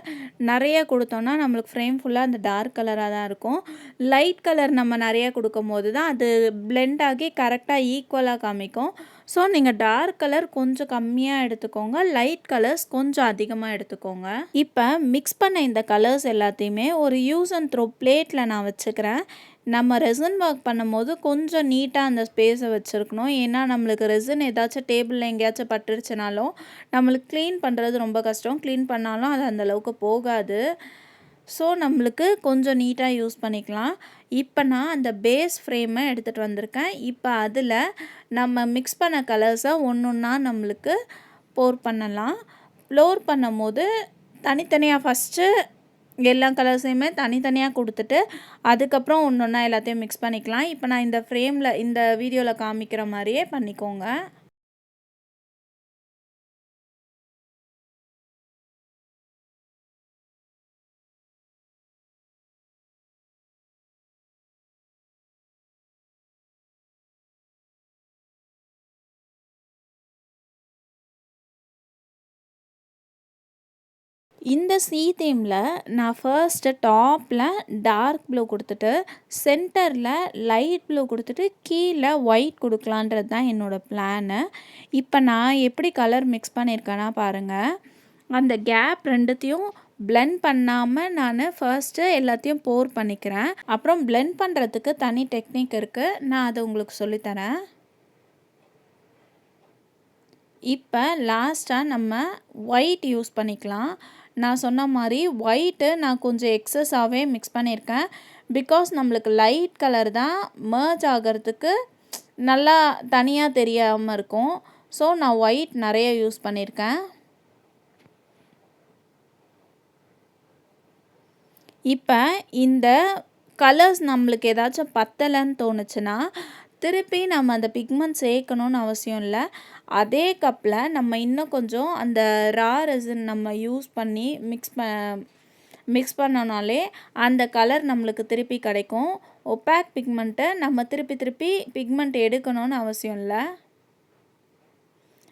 நிறைய கொடுத்தோன்னா நம்மளுக்கு ஃப்ரேம் ஃபுல்லாக அந்த டார்க் கலராக தான் இருக்கும். லைட் கலர் நம்ம நிறைய கொடுக்கும் போது தான் அது பிளெண்ட் ஆகி கரெக்டாக ஈக்குவலாக காமிக்கும். ஸோ நீங்கள் டார்க் கலர் கொஞ்சம் கம்மியாக எடுத்துக்கோங்க, லைட் கலர்ஸ் கொஞ்சம் அதிகமாக எடுத்துக்கோங்க. இப்போ மிக்ஸ் பண்ண இந்த கலர்ஸ் எல்லாத்தையுமே ஒரு யூஸ் அண்ட் த்ரோ பிளேட்டில் நான் வச்சுக்கிறேன். நம்ம ரெசின் ஒர்க் பண்ணும்போது கொஞ்சம் நீட்டாக அந்த ஸ்பேஸை வச்சுருக்கணும். ஏன்னா நம்மளுக்கு ரெசின் ஏதாச்சும் டேபிளில் எங்கேயாச்சும் பட்டுருச்சுனாலும் நம்மளுக்கு க்ளீன் பண்ணுறது ரொம்ப கஷ்டம். க்ளீன் பண்ணாலும் அது அந்தளவுக்கு போகாது. ஸோ நம்மளுக்கு கொஞ்சம் நீட்டாக யூஸ் பண்ணிக்கலாம். இப்போ நான் அந்த பேஸ் ஃப்ரேமை எடுத்துகிட்டு வந்திருக்கேன். இப்போ அதில் நம்ம மிக்ஸ் பண்ண கலர்ஸை ஒன்றா நம்மளுக்கு போர் பண்ணலாம். ஃப்ளோர் பண்ணும்போது தனித்தனியாக ஃபஸ்ட்டு எல்லா கலர்ஸையுமே தனித்தனியாக கொடுத்துட்டு அதுக்கப்புறம் ஒன்றா எல்லாத்தையும் மிக்ஸ் பண்ணிக்கலாம். இப்போ நான் இந்த ஃப்ரேமில் இந்த வீடியோவில் காமிக்கிற மாதிரியே பண்ணிக்கோங்க. இந்த சி தீமில் நான் ஃபர்ஸ்ட்டு டாப்பில் டார்க் ப்ளூ கொடுத்துட்டு சென்டரில் லைட் ப்ளூ கொடுத்துட்டு கீழே ஒயிட் கொடுக்கலான்றது தான் என்னோடய பிளானு. இப்போ நான் எப்படி கலர் மிக்ஸ் பண்ணியிருக்கேன்னா பாருங்கள். அந்த கேப் ரெண்டுத்தையும் பிளெண்ட் பண்ணாமல் நான் ஃபர்ஸ்ட்டு எல்லாத்தையும் போர் பண்ணிக்கிறேன். அப்புறம் பிளெண்ட் பண்ணுறதுக்கு தனி டெக்னிக் இருக்குது, நான் அதை உங்களுக்கு சொல்லித்தரேன். இப்போ லாஸ்ட்டாக நம்ம ஒயிட் யூஸ் பண்ணிக்கலாம். நான் சொன்ன மாதிரி ஒயிட்டு நான் கொஞ்சம் எக்ஸஸாகவே மிக்ஸ் பண்ணியிருக்கேன். பிகாஸ் நம்மளுக்கு லைட் கலர் தான் மர்ஜ் ஆகிறதுக்கு நல்லா தனியாக தெரியாமல் இருக்கும். ஸோ நான் ஒயிட் நிறைய யூஸ் பண்ணியிருக்கேன். இப்போ இந்த கலர்ஸ் நம்மளுக்கு ஏதாச்சும் பத்தலைன்னு தோணுச்சுன்னா திருப்பி நம்ம அந்த பிக்மெண்ட் சேர்க்கணும்னு அவசியம் இல்லை. அதே கப்பில் நம்ம இன்னும் கொஞ்சம் அந்த ரா ரெசின் நம்ம யூஸ் பண்ணி மிக்ஸ் பண்ணோனாலே அந்த கலர் நம்மளுக்கு திருப்பி கிடைக்கும். ஒப்பாக் பிக்மெண்ட்டை நம்ம திருப்பி பிக்மெண்ட் எடுக்கணும்னு அவசியம் இல்லை.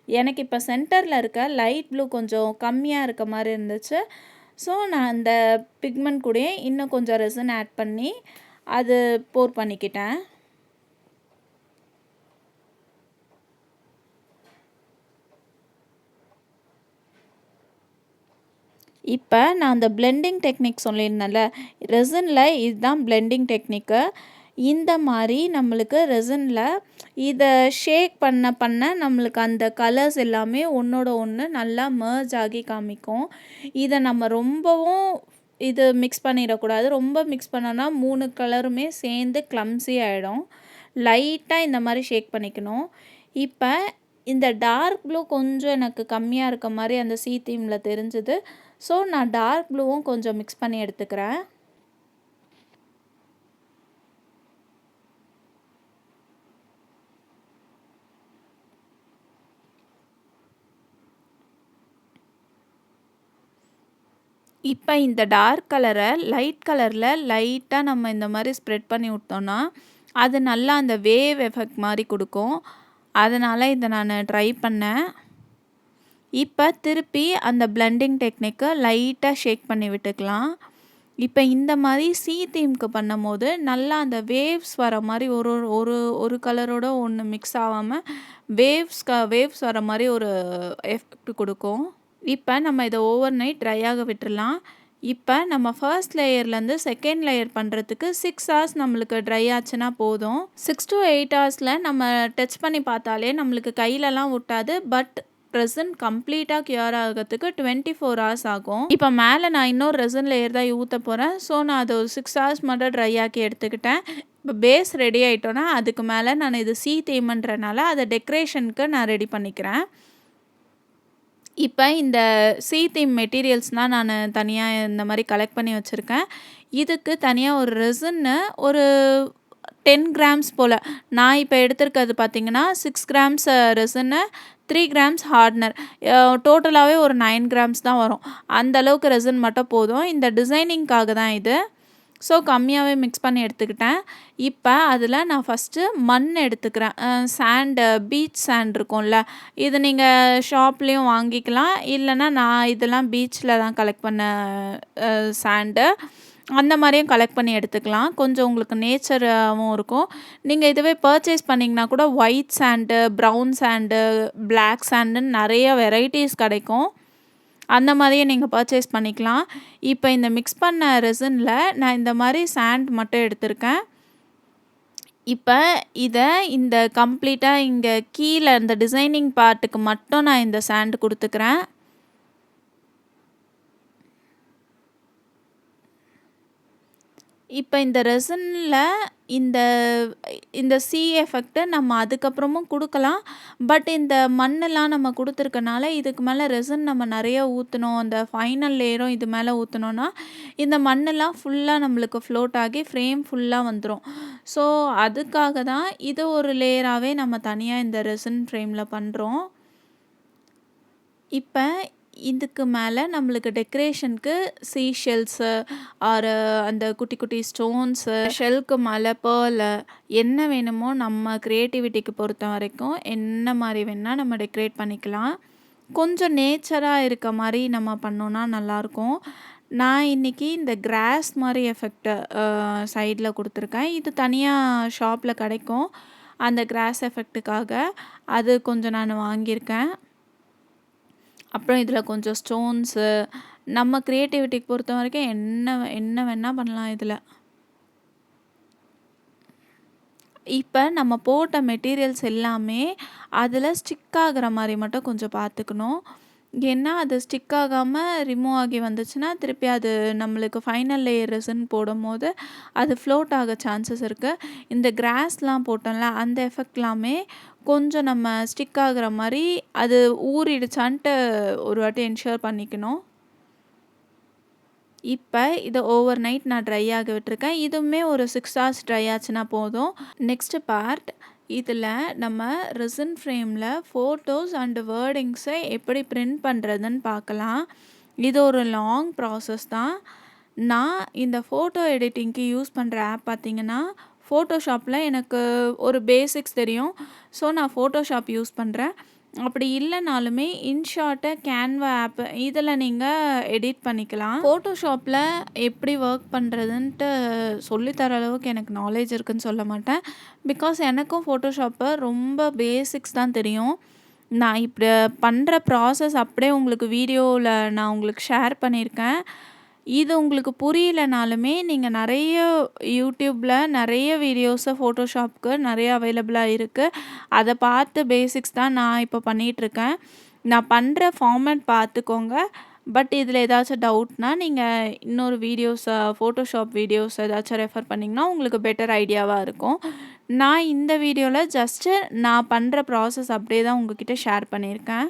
எனக்கு இப்போ சென்டரில் இருக்க லைட் ப்ளூ கொஞ்சம் கம்மியாக இருக்க மாதிரி இருந்துச்சு. ஸோ நான் அந்த பிக்மெண்ட் கூடயே இன்னும் கொஞ்சம் ரெசின் ஆட் பண்ணி அது போர் பண்ணிக்கிட்டேன். இப்போ நான் அந்த பிளெண்டிங் டெக்னிக் சொல்லியிருந்தேன்ல, ரெசினில் இதுதான் பிளெண்டிங் டெக்னிக்கு. இந்த மாதிரி நம்மளுக்கு ரெசினில் இதை ஷேக் பண்ண நம்மளுக்கு அந்த கலர்ஸ் எல்லாமே ஒன்றோட ஒன்று நல்லா மர்ஜ் ஆகி காமிக்கும். இதை நம்ம ரொம்பவும் மிக்ஸ் பண்ணிடக்கூடாது. ரொம்ப மிக்ஸ் பண்ணோன்னா 3 கலருமே சேர்ந்து கிளம்ஸி ஆகிடும். லைட்டாக இந்த மாதிரி ஷேக் பண்ணிக்கணும். இப்போ இந்த டார்க் ப்ளூ கொஞ்சம் எனக்கு கம்மியாக இருக்க மாதிரி அந்த சீ தீமில் தெரிஞ்சுது. ஸோ நான் டார்க் ப்ளூவும் கொஞ்சம் மிக்ஸ் பண்ணி எடுத்துக்கிறேன். இப்போ இந்த டார்க் கலரை லைட் கலரில் லைட்டாக நம்ம இந்த மாதிரி ஸ்ப்ரெட் பண்ணி விட்டோன்னா அது நல்லா அந்த வேவ் எஃபெக்ட் மாதிரி கொடுக்கும். அதனால் இதை நான் ட்ரை பண்ணேன். இப்போ திருப்பி அந்த பிளெண்டிங் டெக்னிக்கை லைட்டாக ஷேக் பண்ணி விட்டுக்கலாம். இப்போ இந்த மாதிரி சீ தீம்க்கு பண்ணும்போது நல்லா அந்த வேவ்ஸ் வர மாதிரி ஒரு கலரோட ஒன்று மிக்ஸ் ஆகாமல் வேவ்ஸ் வர மாதிரி ஒரு எஃபெக்ட் கொடுக்கும். இப்போ நம்ம இதை ஓவர் நைட் ட்ரை ஆக விட்டுடலாம். இப்போ நம்ம ஃபர்ஸ்ட் லேயர்லேருந்து செகண்ட் லேயர் பண்ணுறதுக்கு 6 hours நம்மளுக்கு ட்ரை ஆச்சுன்னா போதும். 6 to 8 hours நம்ம டச் பண்ணி பார்த்தாலே நம்மளுக்கு கையிலலாம் ஒட்டாது. பட் ரெசின் கம்ப்ளீட்டாக க்யூர் ஆகிறதுக்கு 24 hours ஆகும். இப்போ மேலே நான் இன்னொரு ரெசின் லேயர் தான் ஊற்ற போகிறேன். ஸோ நான் அதை ஒரு 6 hours மட்டும் ட்ரை ஆக்கி எடுத்துக்கிட்டேன். இப்போ பேஸ் ரெடி ஆகிட்டோன்னா அதுக்கு மேலே நான் இது சீ தீம்ன்றனால அதை டெக்கரேஷனுக்கு நான் ரெடி பண்ணிக்கிறேன். இப்போ இந்த சீ தீம் மெட்டீரியல்ஸ்னால் நான் தனியாக இந்த மாதிரி கலெக்ட் பண்ணி வச்சுருக்கேன். இதுக்கு தனியாக ஒரு ரெசின்னு ஒரு 10 grams போல். நான் இப்போ எடுத்திருக்கிறது பார்த்திங்கன்னா 6 grams ரெசின்னு, 3 grams ஹார்ட்னர். டோட்டலாகவே ஒரு 9 grams தான் வரும். அந்தளவுக்கு ரெசின் மட்டும் போதும். இந்த டிசைனிங்காக தான் இது. ஸோ கம்மியாகவே மிக்ஸ் பண்ணி எடுத்துக்கிட்டேன். இப்போ அதில் நான் ஃபஸ்ட்டு மண் எடுத்துக்கிறேன். பீச் சாண்ட் இருக்கும்ல, இது நீங்கள் ஷாப்லேயும் வாங்கிக்கலாம். இல்லைன்னா நான் இதெல்லாம் பீச்சில் தான் கலெக்ட் பண்ண சாண்டு. அந்த மாதிரியும் கலெக்ட் பண்ணி எடுத்துக்கலாம். கொஞ்சம் உங்களுக்கு நேச்சராகவும் இருக்கும். நீங்கள் இதுவே பர்ச்சேஸ் பண்ணிங்கன்னா கூட white sand, brown sand, black சாண்டுன்னு நிறைய வெரைட்டிஸ் கிடைக்கும். அந்த மாதிரியே நீங்கள் பர்ச்சேஸ் பண்ணிக்கலாம். இப்போ இந்த மிக்ஸ் பண்ண ரெசினில் நான் இந்த மாதிரி சாண்ட் மட்டும் எடுத்திருக்கேன். இப்போ இதை இந்த கம்ப்ளீட்டாக இங்கே கீழே இந்த டிசைனிங் பார்ட்டுக்கு மட்டும் நான் இந்த சாண்ட் கொடுத்துக்கிறேன். இப்போ இந்த ரெசினில் இந்த சி எஃபெக்ட்டை நம்ம அதுக்கப்புறமும் கொடுக்கலாம். பட் இந்த மண்ணெல்லாம் நம்ம கொடுத்துருக்கனால இதுக்கு மேலே ரெசின் நம்ம நிறைய ஊற்றணும். அந்த ஃபைனல் லேயரும் இது மேலே ஊற்றினோன்னா இந்த மண்ணெல்லாம் ஃபுல்லாக நம்மளுக்கு ஃப்ளோட் ஆகி ஃப்ரேம் ஃபுல்லாக வந்துடும். ஸோ அதுக்காக தான் இது ஒரு லேயராகவே நம்ம தனியாக இந்த ரெசின் ஃப்ரேமில் பண்ணுறோம். இப்போ இதுக்கு மேலே நம்மளுக்கு டெக்கரேஷனுக்கு சீஷெல்ஸு ஆர் அந்த குட்டி குட்டி ஸ்டோன்ஸு, ஷெல்க்கு மேலே பேர்லு என்ன வேணுமோ நம்ம க்ரியேட்டிவிட்டிக்கு பொறுத்த வரைக்கும் என்ன மாதிரி வேணால் நம்ம டெக்கரேட் பண்ணிக்கலாம். கொஞ்சம் நேச்சராக இருக்க மாதிரி நம்ம பண்ணோன்னா நல்லாயிருக்கும். நான் இன்றைக்கி இந்த கிராஸ் மாதிரி எஃபெக்ட் சைடில் கொடுத்துருக்கேன். இது தனியாக ஷாப்பில் கிடைக்கும். அந்த கிராஸ் எஃபெக்ட்டுக்காக அது கொஞ்சம் நான் வாங்கியிருக்கேன். அப்புறம் இதில் கொஞ்சம் ஸ்டோன்ஸு நம்ம க்ரியேட்டிவிட்டிக்கு பொறுத்த வரைக்கும் என்ன வேணால் பண்ணலாம் இதில். இப்போ நம்ம போட்ட மெட்டீரியல்ஸ் எல்லாமே அதில் ஸ்டிக் ஆகிற மாதிரி மட்டும் கொஞ்சம் பார்த்துக்கணும். ஏன்னா அது ஸ்டிக் ஆகாமல் ரிமூவ் ஆகி வந்துச்சுன்னா திருப்பி அது நம்மளுக்கு ஃபைனல் லேயர் ரெசின் போடும்போது அது ஃப்ளோட் ஆக சான்சஸ் இருக்குது. இந்த கிராஸ்லாம் போட்டோம்ல அந்த எஃபெக்ட்லாமே கொஞ்சம் நம்ம ஸ்டிக் ஆகிற மாதிரி அது ஊறிடுச்சான்ட்டு ஒரு வாட்டி என்ஷூர் பண்ணிக்கணும். இப்போ இதை ஓவர் நைட் நான் ட்ரை ஆக விட்டுருக்கேன். இதுவுமே ஒரு 6 hours ட்ரை ஆச்சுன்னா போதும். நெக்ஸ்ட்டு பார்ட், இதில் நம்ம ரெசின் ஃப்ரேமில் ஃபோட்டோஸ் அண்டு வேர்டிங்ஸை எப்படி பிரிண்ட் பண்ணுறதுன்னு பார்க்கலாம். இது ஒரு லாங் ப்ராசஸ் தான். நான் இந்த ஃபோட்டோ எடிட்டிங்க்கு யூஸ் பண்ணுற ஆப் பார்த்திங்கன்னா ஃபோட்டோஷாப்பில் எனக்கு ஒரு பேசிக்ஸ் தெரியும். ஸோ நான் ஃபோட்டோஷாப் யூஸ் பண்ணுறேன். அப்படி இல்லைனாலுமே இன்ஷார்ட்டு, கேன்வா ஆப்பு இதில் நீங்கள் எடிட் பண்ணிக்கலாம். ஃபோட்டோஷாப்பில் எப்படி ஒர்க் பண்ணுறதுன்ட்டு சொல்லித்தர அளவுக்கு எனக்கு நாலேஜ் இருக்குதுன்னு சொல்ல மாட்டேன். பிகாஸ் எனக்கும் ஃபோட்டோஷாப்பை ரொம்ப பேசிக்ஸ் தான் தெரியும். நான் இப்படி பண்ணுற ப்ராசஸ் அப்படியே உங்களுக்கு வீடியோவில் நான் உங்களுக்கு ஷேர் பண்ணியிருக்கேன். இது உங்களுக்கு புரியலைனாலுமே நீங்கள் நிறைய யூடியூப்பில் நிறைய வீடியோஸை ஃபோட்டோஷாப்க்கு நிறைய அவைலபிளாக இருக்குது. அதை பார்த்து பேசிக்ஸ் தான் நான் இப்போ பண்ணிகிட்ருக்கேன். நான் பண்ணுற ஃபார்மேட் பார்த்துக்கோங்க. பட் இதில் ஏதாச்சும் டவுட்னா நீங்கள் இன்னொரு ஃபோட்டோஷாப் வீடியோஸ் ஏதாச்சும் ரெஃபர் பண்ணிங்கன்னா உங்களுக்கு பெட்டர் ஐடியாவாக இருக்கும். நான் இந்த வீடியோவில் ஜஸ்ட்டு நான் பண்ணுற ப்ராசஸ் அப்படியே தான் உங்ககிட்ட ஷேர் பண்ணியிருக்கேன்.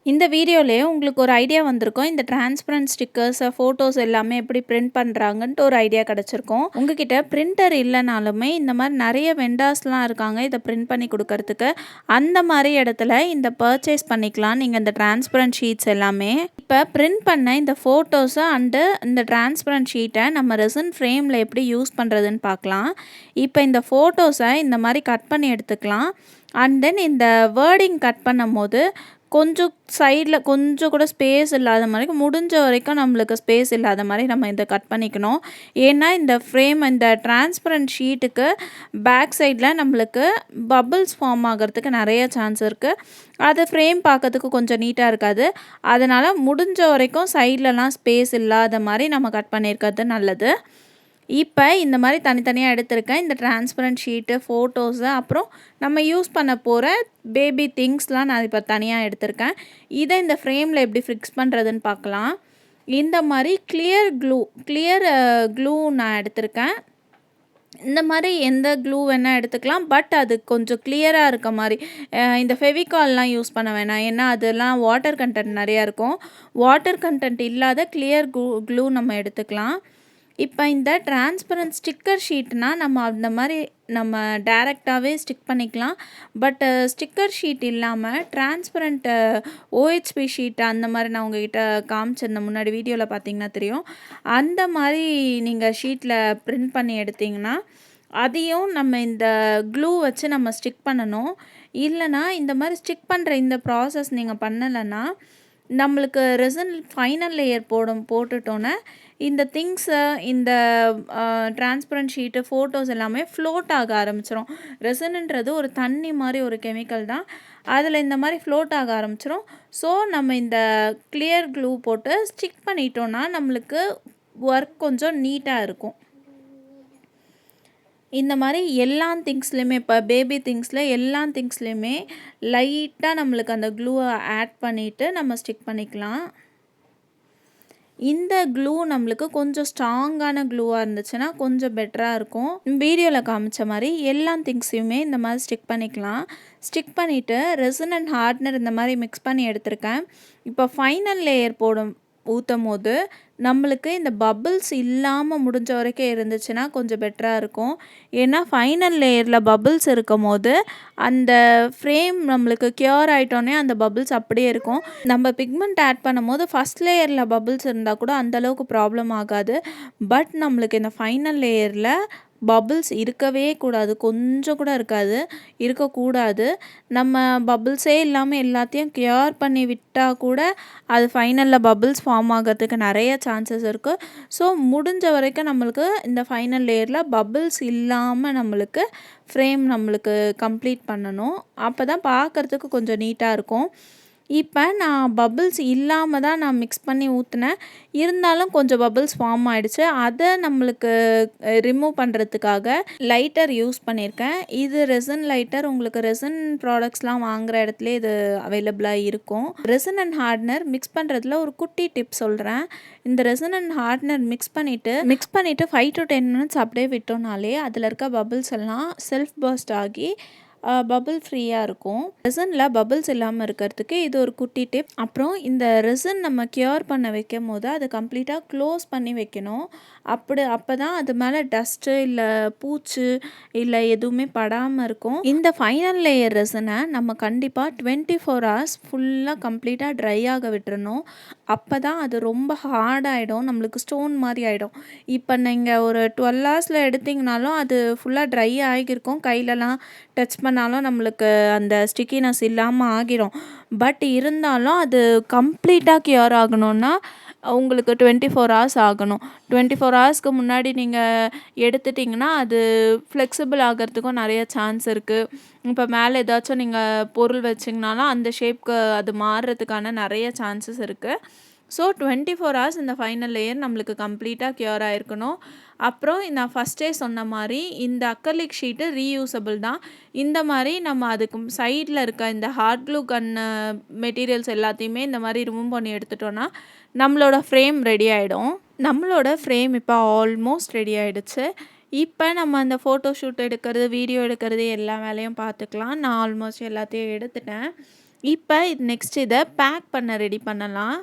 இந்த வீடியோலயே உங்களுக்கு ஒரு ஐடியா வந்திருக்கும். இந்த டிரான்ஸ்பரன்ட் ஸ்டிக்கர்ஸ், ஃபோட்டோஸ் எல்லாமே எப்படி பிரிண்ட் பண்றாங்கன்ட்டு ஒரு ஐடியா கிடைச்சிருக்கும். உங்ககிட்ட பிரிண்டர் இல்லனாலுமே இந்த மாரி நெறைய வெண்டார்ஸ்லாம் இருக்காங்க. இத பிரிண்ட் பண்ணி குடுக்கறதுக்கு. அந்த மாரி இடத்துல இந்த பர்ச்சேஸ் பண்ணிக்கலாம். நீங்க இந்த டிரான்ஸ்பரன்ட் ஷீட்ஸ் எல்லாமே. இப்ப பிரிண்ட் பண்ண இந்த ஃபோட்டோஸ அண்டு இந்த டிரான்ஸ்பரன்ட் ஷீட்ட நம்ம ரெசின் ஃப்ரேம்ல எப்படி யூஸ் பண்றதுன்னு பார்க்கலாம். இப்ப இந்த ஃபோட்டோஸ இந்த மாரி கட் பண்ணி எடுத்துக்கலாம். அண்ட் தென் இந்த வேர்டிங் கட் பண்ணும்போது கொஞ்சம் சைடில் கொஞ்சம் கூட ஸ்பேஸ் இல்லாத மாதிரி முடிஞ்ச வரைக்கும் நம்மளுக்கு ஸ்பேஸ் இல்லாத மாதிரி நம்ம இதை கட் பண்ணிக்கணும். ஏன்னா இந்த ஃப்ரேம் இந்த டிரான்ஸ்பரண்ட் ஷீட்டுக்கு பேக் சைடில் நம்மளுக்கு பபிள்ஸ் ஃபார்ம் ஆகிறதுக்கு நிறைய சான்ஸ் இருக்குது. அது ஃப்ரேம் பார்க்கறதுக்கு கொஞ்சம் நீட்டாக இருக்காது. அதனால் முடிஞ்ச வரைக்கும் சைட்லலாம் ஸ்பேஸ் இல்லாத மாதிரி நம்ம கட் பண்ணியிருக்கிறது நல்லது. இப்போ இந்த மாதிரி தனித்தனியாக எடுத்திருக்கேன். இந்த டிரான்ஸ்பரண்ட் ஷீட்டு, ஃபோட்டோஸு, அப்புறம் நம்ம யூஸ் பண்ண போகிற பேபி திங்ஸ்லாம் நான் இப்போ தனியாக எடுத்திருக்கேன். இதை இந்த ஃப்ரேமில் எப்படி ஃபிக்ஸ் பண்ணுறதுன்னு பார்க்கலாம். இந்த மாதிரி கிளியர் க்ளூ நான் எடுத்திருக்கேன். இந்த மாதிரி எந்த க்ளூ வேணால் எடுத்துக்கலாம். பட் அது கொஞ்சம் கிளியராக இருக்க மாதிரி. இந்த ஃபெவிகால்லாம் யூஸ் பண்ண வேணாம். ஏன்னா அதெல்லாம் வாட்டர் கண்டென்ட் நிறையா இருக்கும். வாட்டர் கண்டென்ட் இல்லாத கிளியர் க்ளூ நம்ம எடுத்துக்கலாம். இப்போ இந்த டிரான்ஸ்பரண்ட் ஸ்டிக்கர் ஷீட்னால் நம்ம அந்த மாதிரி நம்ம டைரெக்டாகவே ஸ்டிக் பண்ணிக்கலாம். பட் ஸ்டிக்கர் ஷீட் இல்லாமல் டிரான்ஸ்பரண்ட் ஓஹெச்பி ஷீட் அந்த மாதிரி நான் உங்ககிட்ட காமிச்சிருந்தேன் முன்னாடி வீடியோவில் பார்த்தீங்கன்னா தெரியும். அந்த மாதிரி நீங்கள் ஷீட்டில் பிரிண்ட் பண்ணி எடுத்திங்கன்னா அதையும் நம்ம இந்த க்ளூ வச்சு நம்ம ஸ்டிக் பண்ணணும். இல்லைனா இந்த மாதிரி ஸ்டிக் பண்ணுற இந்த ப்ராசஸ் நீங்கள் பண்ணலைன்னா நம்மளுக்கு ரெசின் ஃபைனல் லேயர் போட்டுட்டோன்னே இந்த திங்ஸை இந்த டிரான்ஸ்பரண்ட் ஷீட்டு, ஃபோட்டோஸ் எல்லாமே ஃப்ளோட் ஆக ஆரம்பிச்சிடும். ரெசின்ன்றது ஒரு தண்ணி மாதிரி ஒரு கெமிக்கல் தான். அதில் இந்த மாதிரி ஃப்ளோட் ஆக ஆரம்பிச்சிடும். ஸோ நம்ம இந்த கிளியர் க்ளூ போட்டு ஸ்டிக் பண்ணிட்டோன்னா நம்மளுக்கு ஒர்க் கொஞ்சம் நீட்டாக இருக்கும். இந்த மாதிரி எல்லா திங்ஸ்லையுமே இப்போ பேபி திங்ஸில் எல்லா திங்ஸ்லையுமே லைட்டாக நம்மளுக்கு அந்த க்ளூவை ஆட் பண்ணிவிட்டு நம்ம ஸ்டிக் பண்ணிக்கலாம். இந்த க்ளூ நம்மளுக்கு கொஞ்சம் ஸ்ட்ராங்கான க்ளூவாக இருந்துச்சுன்னா கொஞ்சம் பெட்டராக இருக்கும். வீடியோவில் காமிச்ச மாதிரி எல்லா திங்ஸையுமே இந்த மாதிரி ஸ்டிக் பண்ணிக்கலாம். ஸ்டிக் பண்ணிவிட்டு ரெசின் அண்ட் ஹார்ட்னர் இந்த மாதிரி மிக்ஸ் பண்ணி எடுத்திருக்கேன். இப்போ ஃபைனல் லேயர் ஊற்றும் போது நம்மளுக்கு இந்த பபிள்ஸ் இல்லாமல் முடிஞ்ச வரைக்கும் இருந்துச்சுன்னா கொஞ்சம் பெட்டராக இருக்கும். ஏன்னா ஃபைனல் லேயரில் பபிள்ஸ் இருக்கும் போது அந்த ஃப்ரேம் நம்மளுக்கு க்யூர் ஆகிட்டோன்னே அந்த பபிள்ஸ் அப்படியே இருக்கும். நம்ம பிக்மெண்ட் ஆட் பண்ணும்போது ஃபஸ்ட் லேயரில் பபிள்ஸ் இருந்தால் கூட அந்தளவுக்கு ப்ராப்ளம் ஆகாது. பட் நம்மளுக்கு இந்த ஃபைனல் லேயரில் பபிள்ஸ் இருக்கவே கூடாது. கொஞ்சம் கூட இருக்கக்கூடாது. நம்ம பபிள்ஸே இல்லாமல் எல்லாத்தையும் க்யூர் பண்ணி விட்டால் கூட அது ஃபைனலில் பபிள்ஸ் ஃபார்ம் ஆகிறதுக்கு நிறைய சான்சஸ் இருக்குது. ஸோ முடிஞ்ச வரைக்கும் நம்மளுக்கு இந்த ஃபைனல் லேயரில் பபிள்ஸ் இல்லாமல் நம்மளுக்கு ஃப்ரேம் நம்மளுக்கு கம்ப்ளீட் பண்ணணும். அப்போ தான் பார்க்குறதுக்கு கொஞ்சம் நீட்டாக இருக்கும். இப்போ நான் பபிள்ஸ் இல்லாமல் தான் நான் மிக்ஸ் பண்ணி ஊற்றினேன். இருந்தாலும் கொஞ்சம் பபிள்ஸ் ஃபார்ம் ஆகிடுச்சு. அதை நம்மளுக்கு ரிமூவ் பண்ணுறதுக்காக லைட்டர் யூஸ் பண்ணியிருக்கேன். இது ரெசின் லைட்டர். உங்களுக்கு ரெசின் ப்ராடக்ட்ஸ்லாம் வாங்குகிற இடத்துல இது அவைலபிளாக இருக்கும். ரெசின் அண்ட் ஹார்ட்னர் மிக்ஸ் பண்ணுறதுல ஒரு குட்டி டிப் சொல்கிறேன். இந்த ரெசின் அண்ட் ஹார்ட்னர் மிக்ஸ் பண்ணிவிட்டு 5 to 10 மினிட்ஸ் அப்படியே விட்டோம்னாலே அதில் இருக்க பபிள்ஸ் எல்லாம் செல்ஃப் பர்ஸ்ட் ஆகி பபிள் ஃப்ரீயாக இருக்கும். ரெசினில் பபிள்ஸ் இல்லாமல் இருக்கிறதுக்கு இது ஒரு குட்டி டிப். அப்புறம் இந்த ரெசின் நம்ம க்யூர் பண்ண வைக்கும் போது அதை கம்ப்ளீட்டாக க்ளோஸ் பண்ணி வைக்கணும். அப்போ தான் அது மேலே டஸ்ட்டு இல்லை பூச்சி இல்லை எதுவுமே படாமல் இருக்கும். இந்த ஃபைனல் லேயர் ரெசினை நம்ம கண்டிப்பாக 24 hours ஃபுல்லாக கம்ப்ளீட்டாக ட்ரை ஆக விட்டுறணும். அப்போ தான் அது ரொம்ப ஹார்டாகிடும். நம்மளுக்கு ஸ்டோன் மாதிரி ஆகிடும். இப்போ நீங்கள் ஒரு 12 hours எடுத்திங்கனாலும் அது ஃபுல்லாக ட்ரை ஆகியிருக்கும். கையிலலாம் டச் பண்ணாலும் நம்மளுக்கு அந்த ஸ்டிக்கினஸ் இல்லாமல் ஆகிரும். பட் இருந்தாலும் அது கம்ப்ளீட்டாக க்யூர் ஆகணும்னா உங்களுக்கு 24 hours ஆகணும். 24 ஹவர்ஸ்க்கு முன்னாடி நீங்கள் எடுத்துட்டிங்கன்னா அது ஃப்ளெக்சிபிள் ஆகிறதுக்கும் நிறைய சான்ஸ் இருக்குது. இப்போ மேலே ஏதாச்சும் நீங்கள் பொருள் வச்சிங்கனாலும் அந்த ஷேப்க்கு அது மாறுறதுக்கான நிறைய சான்சஸ் இருக்குது. ஸோ 24 hours இந்த ஃபைனல் லேயர் நம்மளுக்கு கம்ப்ளீட்டாக க்யூர் ஆகிருக்கணும். அப்புறம் நான் ஃபஸ்ட்டே சொன்ன மாதிரி இந்த அக்ரிலிக் ஷீட்டு ரீயூசபிள் தான். இந்த மாதிரி நம்ம அதுக்கு சைடில் இருக்க இந்த ஹாட் க்ளூ கன்னு மெட்டீரியல்ஸ் எல்லாத்தையுமே இந்த மாதிரி ரிமூவ் பண்ணி எடுத்துட்டோன்னா நம்மளோட ஃப்ரேம் ரெடி ஆகிடும். நம்மளோட ஃப்ரேம் இப்போ ஆல்மோஸ்ட் ரெடி ஆகிடுச்சு. இப்போ நம்ம அந்த ஃபோட்டோ ஷூட் எடுக்கிறது, வீடியோ எடுக்கிறது எல்லா வேலையும் பார்த்துக்கலாம். நான் ஆல்மோஸ்ட் எல்லாத்தையும் எடுத்துட்டேன். இப்போ நெக்ஸ்ட் இதை பேக் பண்ண ரெடி பண்ணலாம்.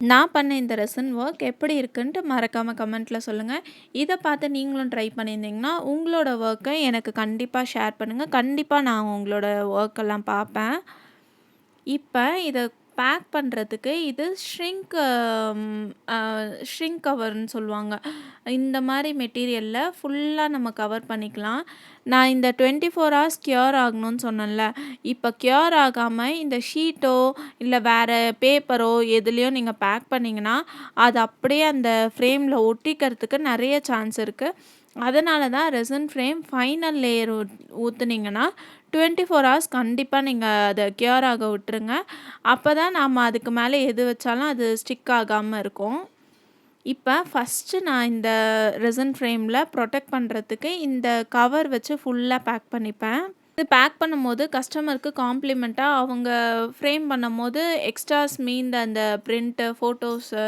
நான் பண்ண இந்த ரெசின் ஒர்க் எப்படி இருக்குன்ட்டு மறக்காமல் கமெண்ட்டில் சொல்லுங்கள். இதை பார்த்து நீங்களும் ட்ரை பண்ணியிருந்தீங்கன்னா உங்களோட ஒர்க்கை எனக்கு கண்டிப்பாக ஷேர் பண்ணுங்கள். கண்டிப்பாக நான் உங்களோட ஒர்க்கெல்லாம் பார்ப்பேன். இப்போ இதை பேக் பண்ணுறதுக்கு இது ஷ்ரிங்க் கவர்னு சொல்லுவாங்க. இந்த மாதிரி மெட்டீரியலில் ஃபுல்லாக நம்ம கவர் பண்ணிக்கலாம். நான் இந்த 24 ஹவர்ஸ் க்யூர் ஆகணும்னு சொன்னேன்ல, இப்போ க்யூர் ஆகாமல் இந்த ஷீட்டோ இல்லை வேறு பேப்பரோ எதுலேயோ நீங்கள் பேக் பண்ணிங்கன்னா அது அப்படியே அந்த ஃப்ரேமில் ஒட்டிக்கிறதுக்கு நிறைய சான்ஸ் இருக்குது. அதனால தான் ரெசின் ஃப்ரேம் ஃபைனல் லேயர் ஊற்றுனீங்கன்னா 24 ஹவர்ஸ் கண்டிப்பாக நீங்கள் அதை க்யூர் ஆக விட்டுருங்க. அப்போ தான் நம்ம அதுக்கு மேலே எது வச்சாலும் அது ஸ்டிக் ஆகாமல் இருக்கும். இப்போ ஃபஸ்ட்டு நான் இந்த ரெசின் ஃப்ரேமில் ப்ரொடெக்ட் பண்ணுறதுக்கு இந்த கவர் வச்சு ஃபுல்லாக பேக் பண்ணிப்பேன். இது பேக் பண்ணும்போது கஸ்டமருக்கு காம்ப்ளிமெண்ட்டாக அவங்க ஃப்ரேம் பண்ணும்போது எக்ஸ்ட்ராஸ் மீந்த அந்த பிரிண்ட்டு, ஃபோட்டோஸு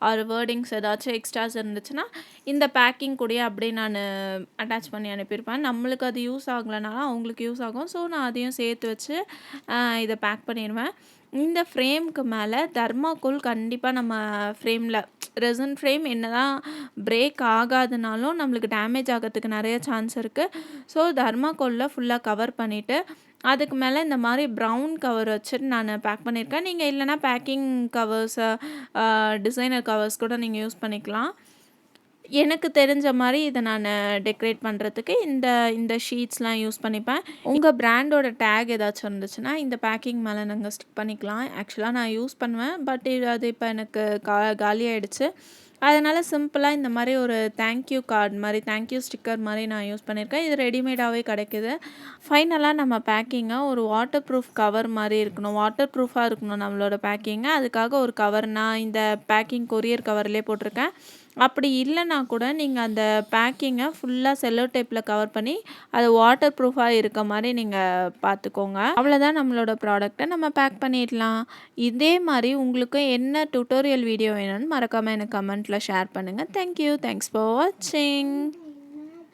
ஆர் வேர்டிங்ஸ் ஏதாச்சும் எக்ஸ்ட்ராஸ் இருந்துச்சுன்னா இந்த பேக்கிங் கூடயே அப்படியே நான் அட்டாச் பண்ணி அனுப்பியிருப்பேன். நம்மளுக்கு அது யூஸ் ஆகலைனாலும் அவங்களுக்கு யூஸ் ஆகும். ஸோ நான் அதையும் சேர்த்து வச்சு இதை பேக் பண்ணிடுவேன். இந்த ஃப்ரேம்க்கு மேலே தர்மாக்கோல் கண்டிப்பாக நம்ம ஃப்ரேமில் ரெசின் ஃப்ரேம் என்னதான் பிரேக் ஆகாதுனாலும் நம்மளுக்கு டேமேஜ் ஆகிறதுக்கு நிறைய சான்ஸ் இருக்குது. ஸோ தர்மாக்கோலில் ஃபுல்லாக கவர் பண்ணிவிட்டு அதுக்கு மேலே இந்த மாதிரி ப்ரௌன் கவர் வச்சுட்டு நான் பேக் பண்ணியிருக்கேன். நீங்கள் இல்லைனா பேக்கிங் கவர்ஸை டிசைனர் கவர்ஸ் கூட நீங்கள் யூஸ் பண்ணிக்கலாம். எனக்கு தெரிஞ்ச மாதிரி இதை நான் டெக்கரேட் பண்ணுறதுக்கு இந்த இந்த ஷீட்ஸ்லாம் யூஸ் பண்ணிப்பேன். உங்கள் பிராண்டோட டேக் ஏதாச்சும் இருந்துச்சுன்னா இந்த பேக்கிங் மேலே நாங்கள் ஸ்டிக் பண்ணிக்கலாம். ஆக்சுவலாக நான் யூஸ் பண்ணுவேன், பட் அது இப்போ எனக்கு காலி ஆகிடுச்சு. அதனால் சிம்பிளாக இந்த மாதிரி ஒரு தேங்க்யூ கார்டு மாதிரி தேங்க்யூ ஸ்டிக்கர் மாதிரி நான் யூஸ் பண்ணியிருக்கேன். இது ரெடிமேடாகவே கிடைக்கிது. ஃபைனலாக நம்ம பேக்கிங்கை ஒரு வாட்டர் ப்ரூஃப் கவர் மாதிரி இருக்கணும், வாட்டர் ப்ரூஃபாக இருக்கணும் நம்மளோட பேக்கிங்கை. அதுக்காக ஒரு கவர் நான் இந்த பேக்கிங் கொரியர் கவர்லேயே போட்டிருக்கேன். அப்படி இல்லைனா கூட நீங்கள் அந்த பேக்கிங்கை ஃபுல்லாக செல்லோ டேப்பில் கவர் பண்ணி அது வாட்டர் ப்ரூஃபாக இருக்க மாதிரி நீங்கள் பார்த்துக்கோங்க. அவ்வளோதான், நம்மளோட ப்ராடக்டை நம்ம பேக் பண்ணிடலாம். இதே மாதிரி உங்களுக்கு என்ன டியூட்டோரியல் வீடியோ வேணும்னு மறக்காமல் எனக்கு கமெண்ட்டில் ஷேர் பண்ணுங்கள். தேங்க்யூ. தேங்க்ஸ் ஃபார் வாட்சிங்.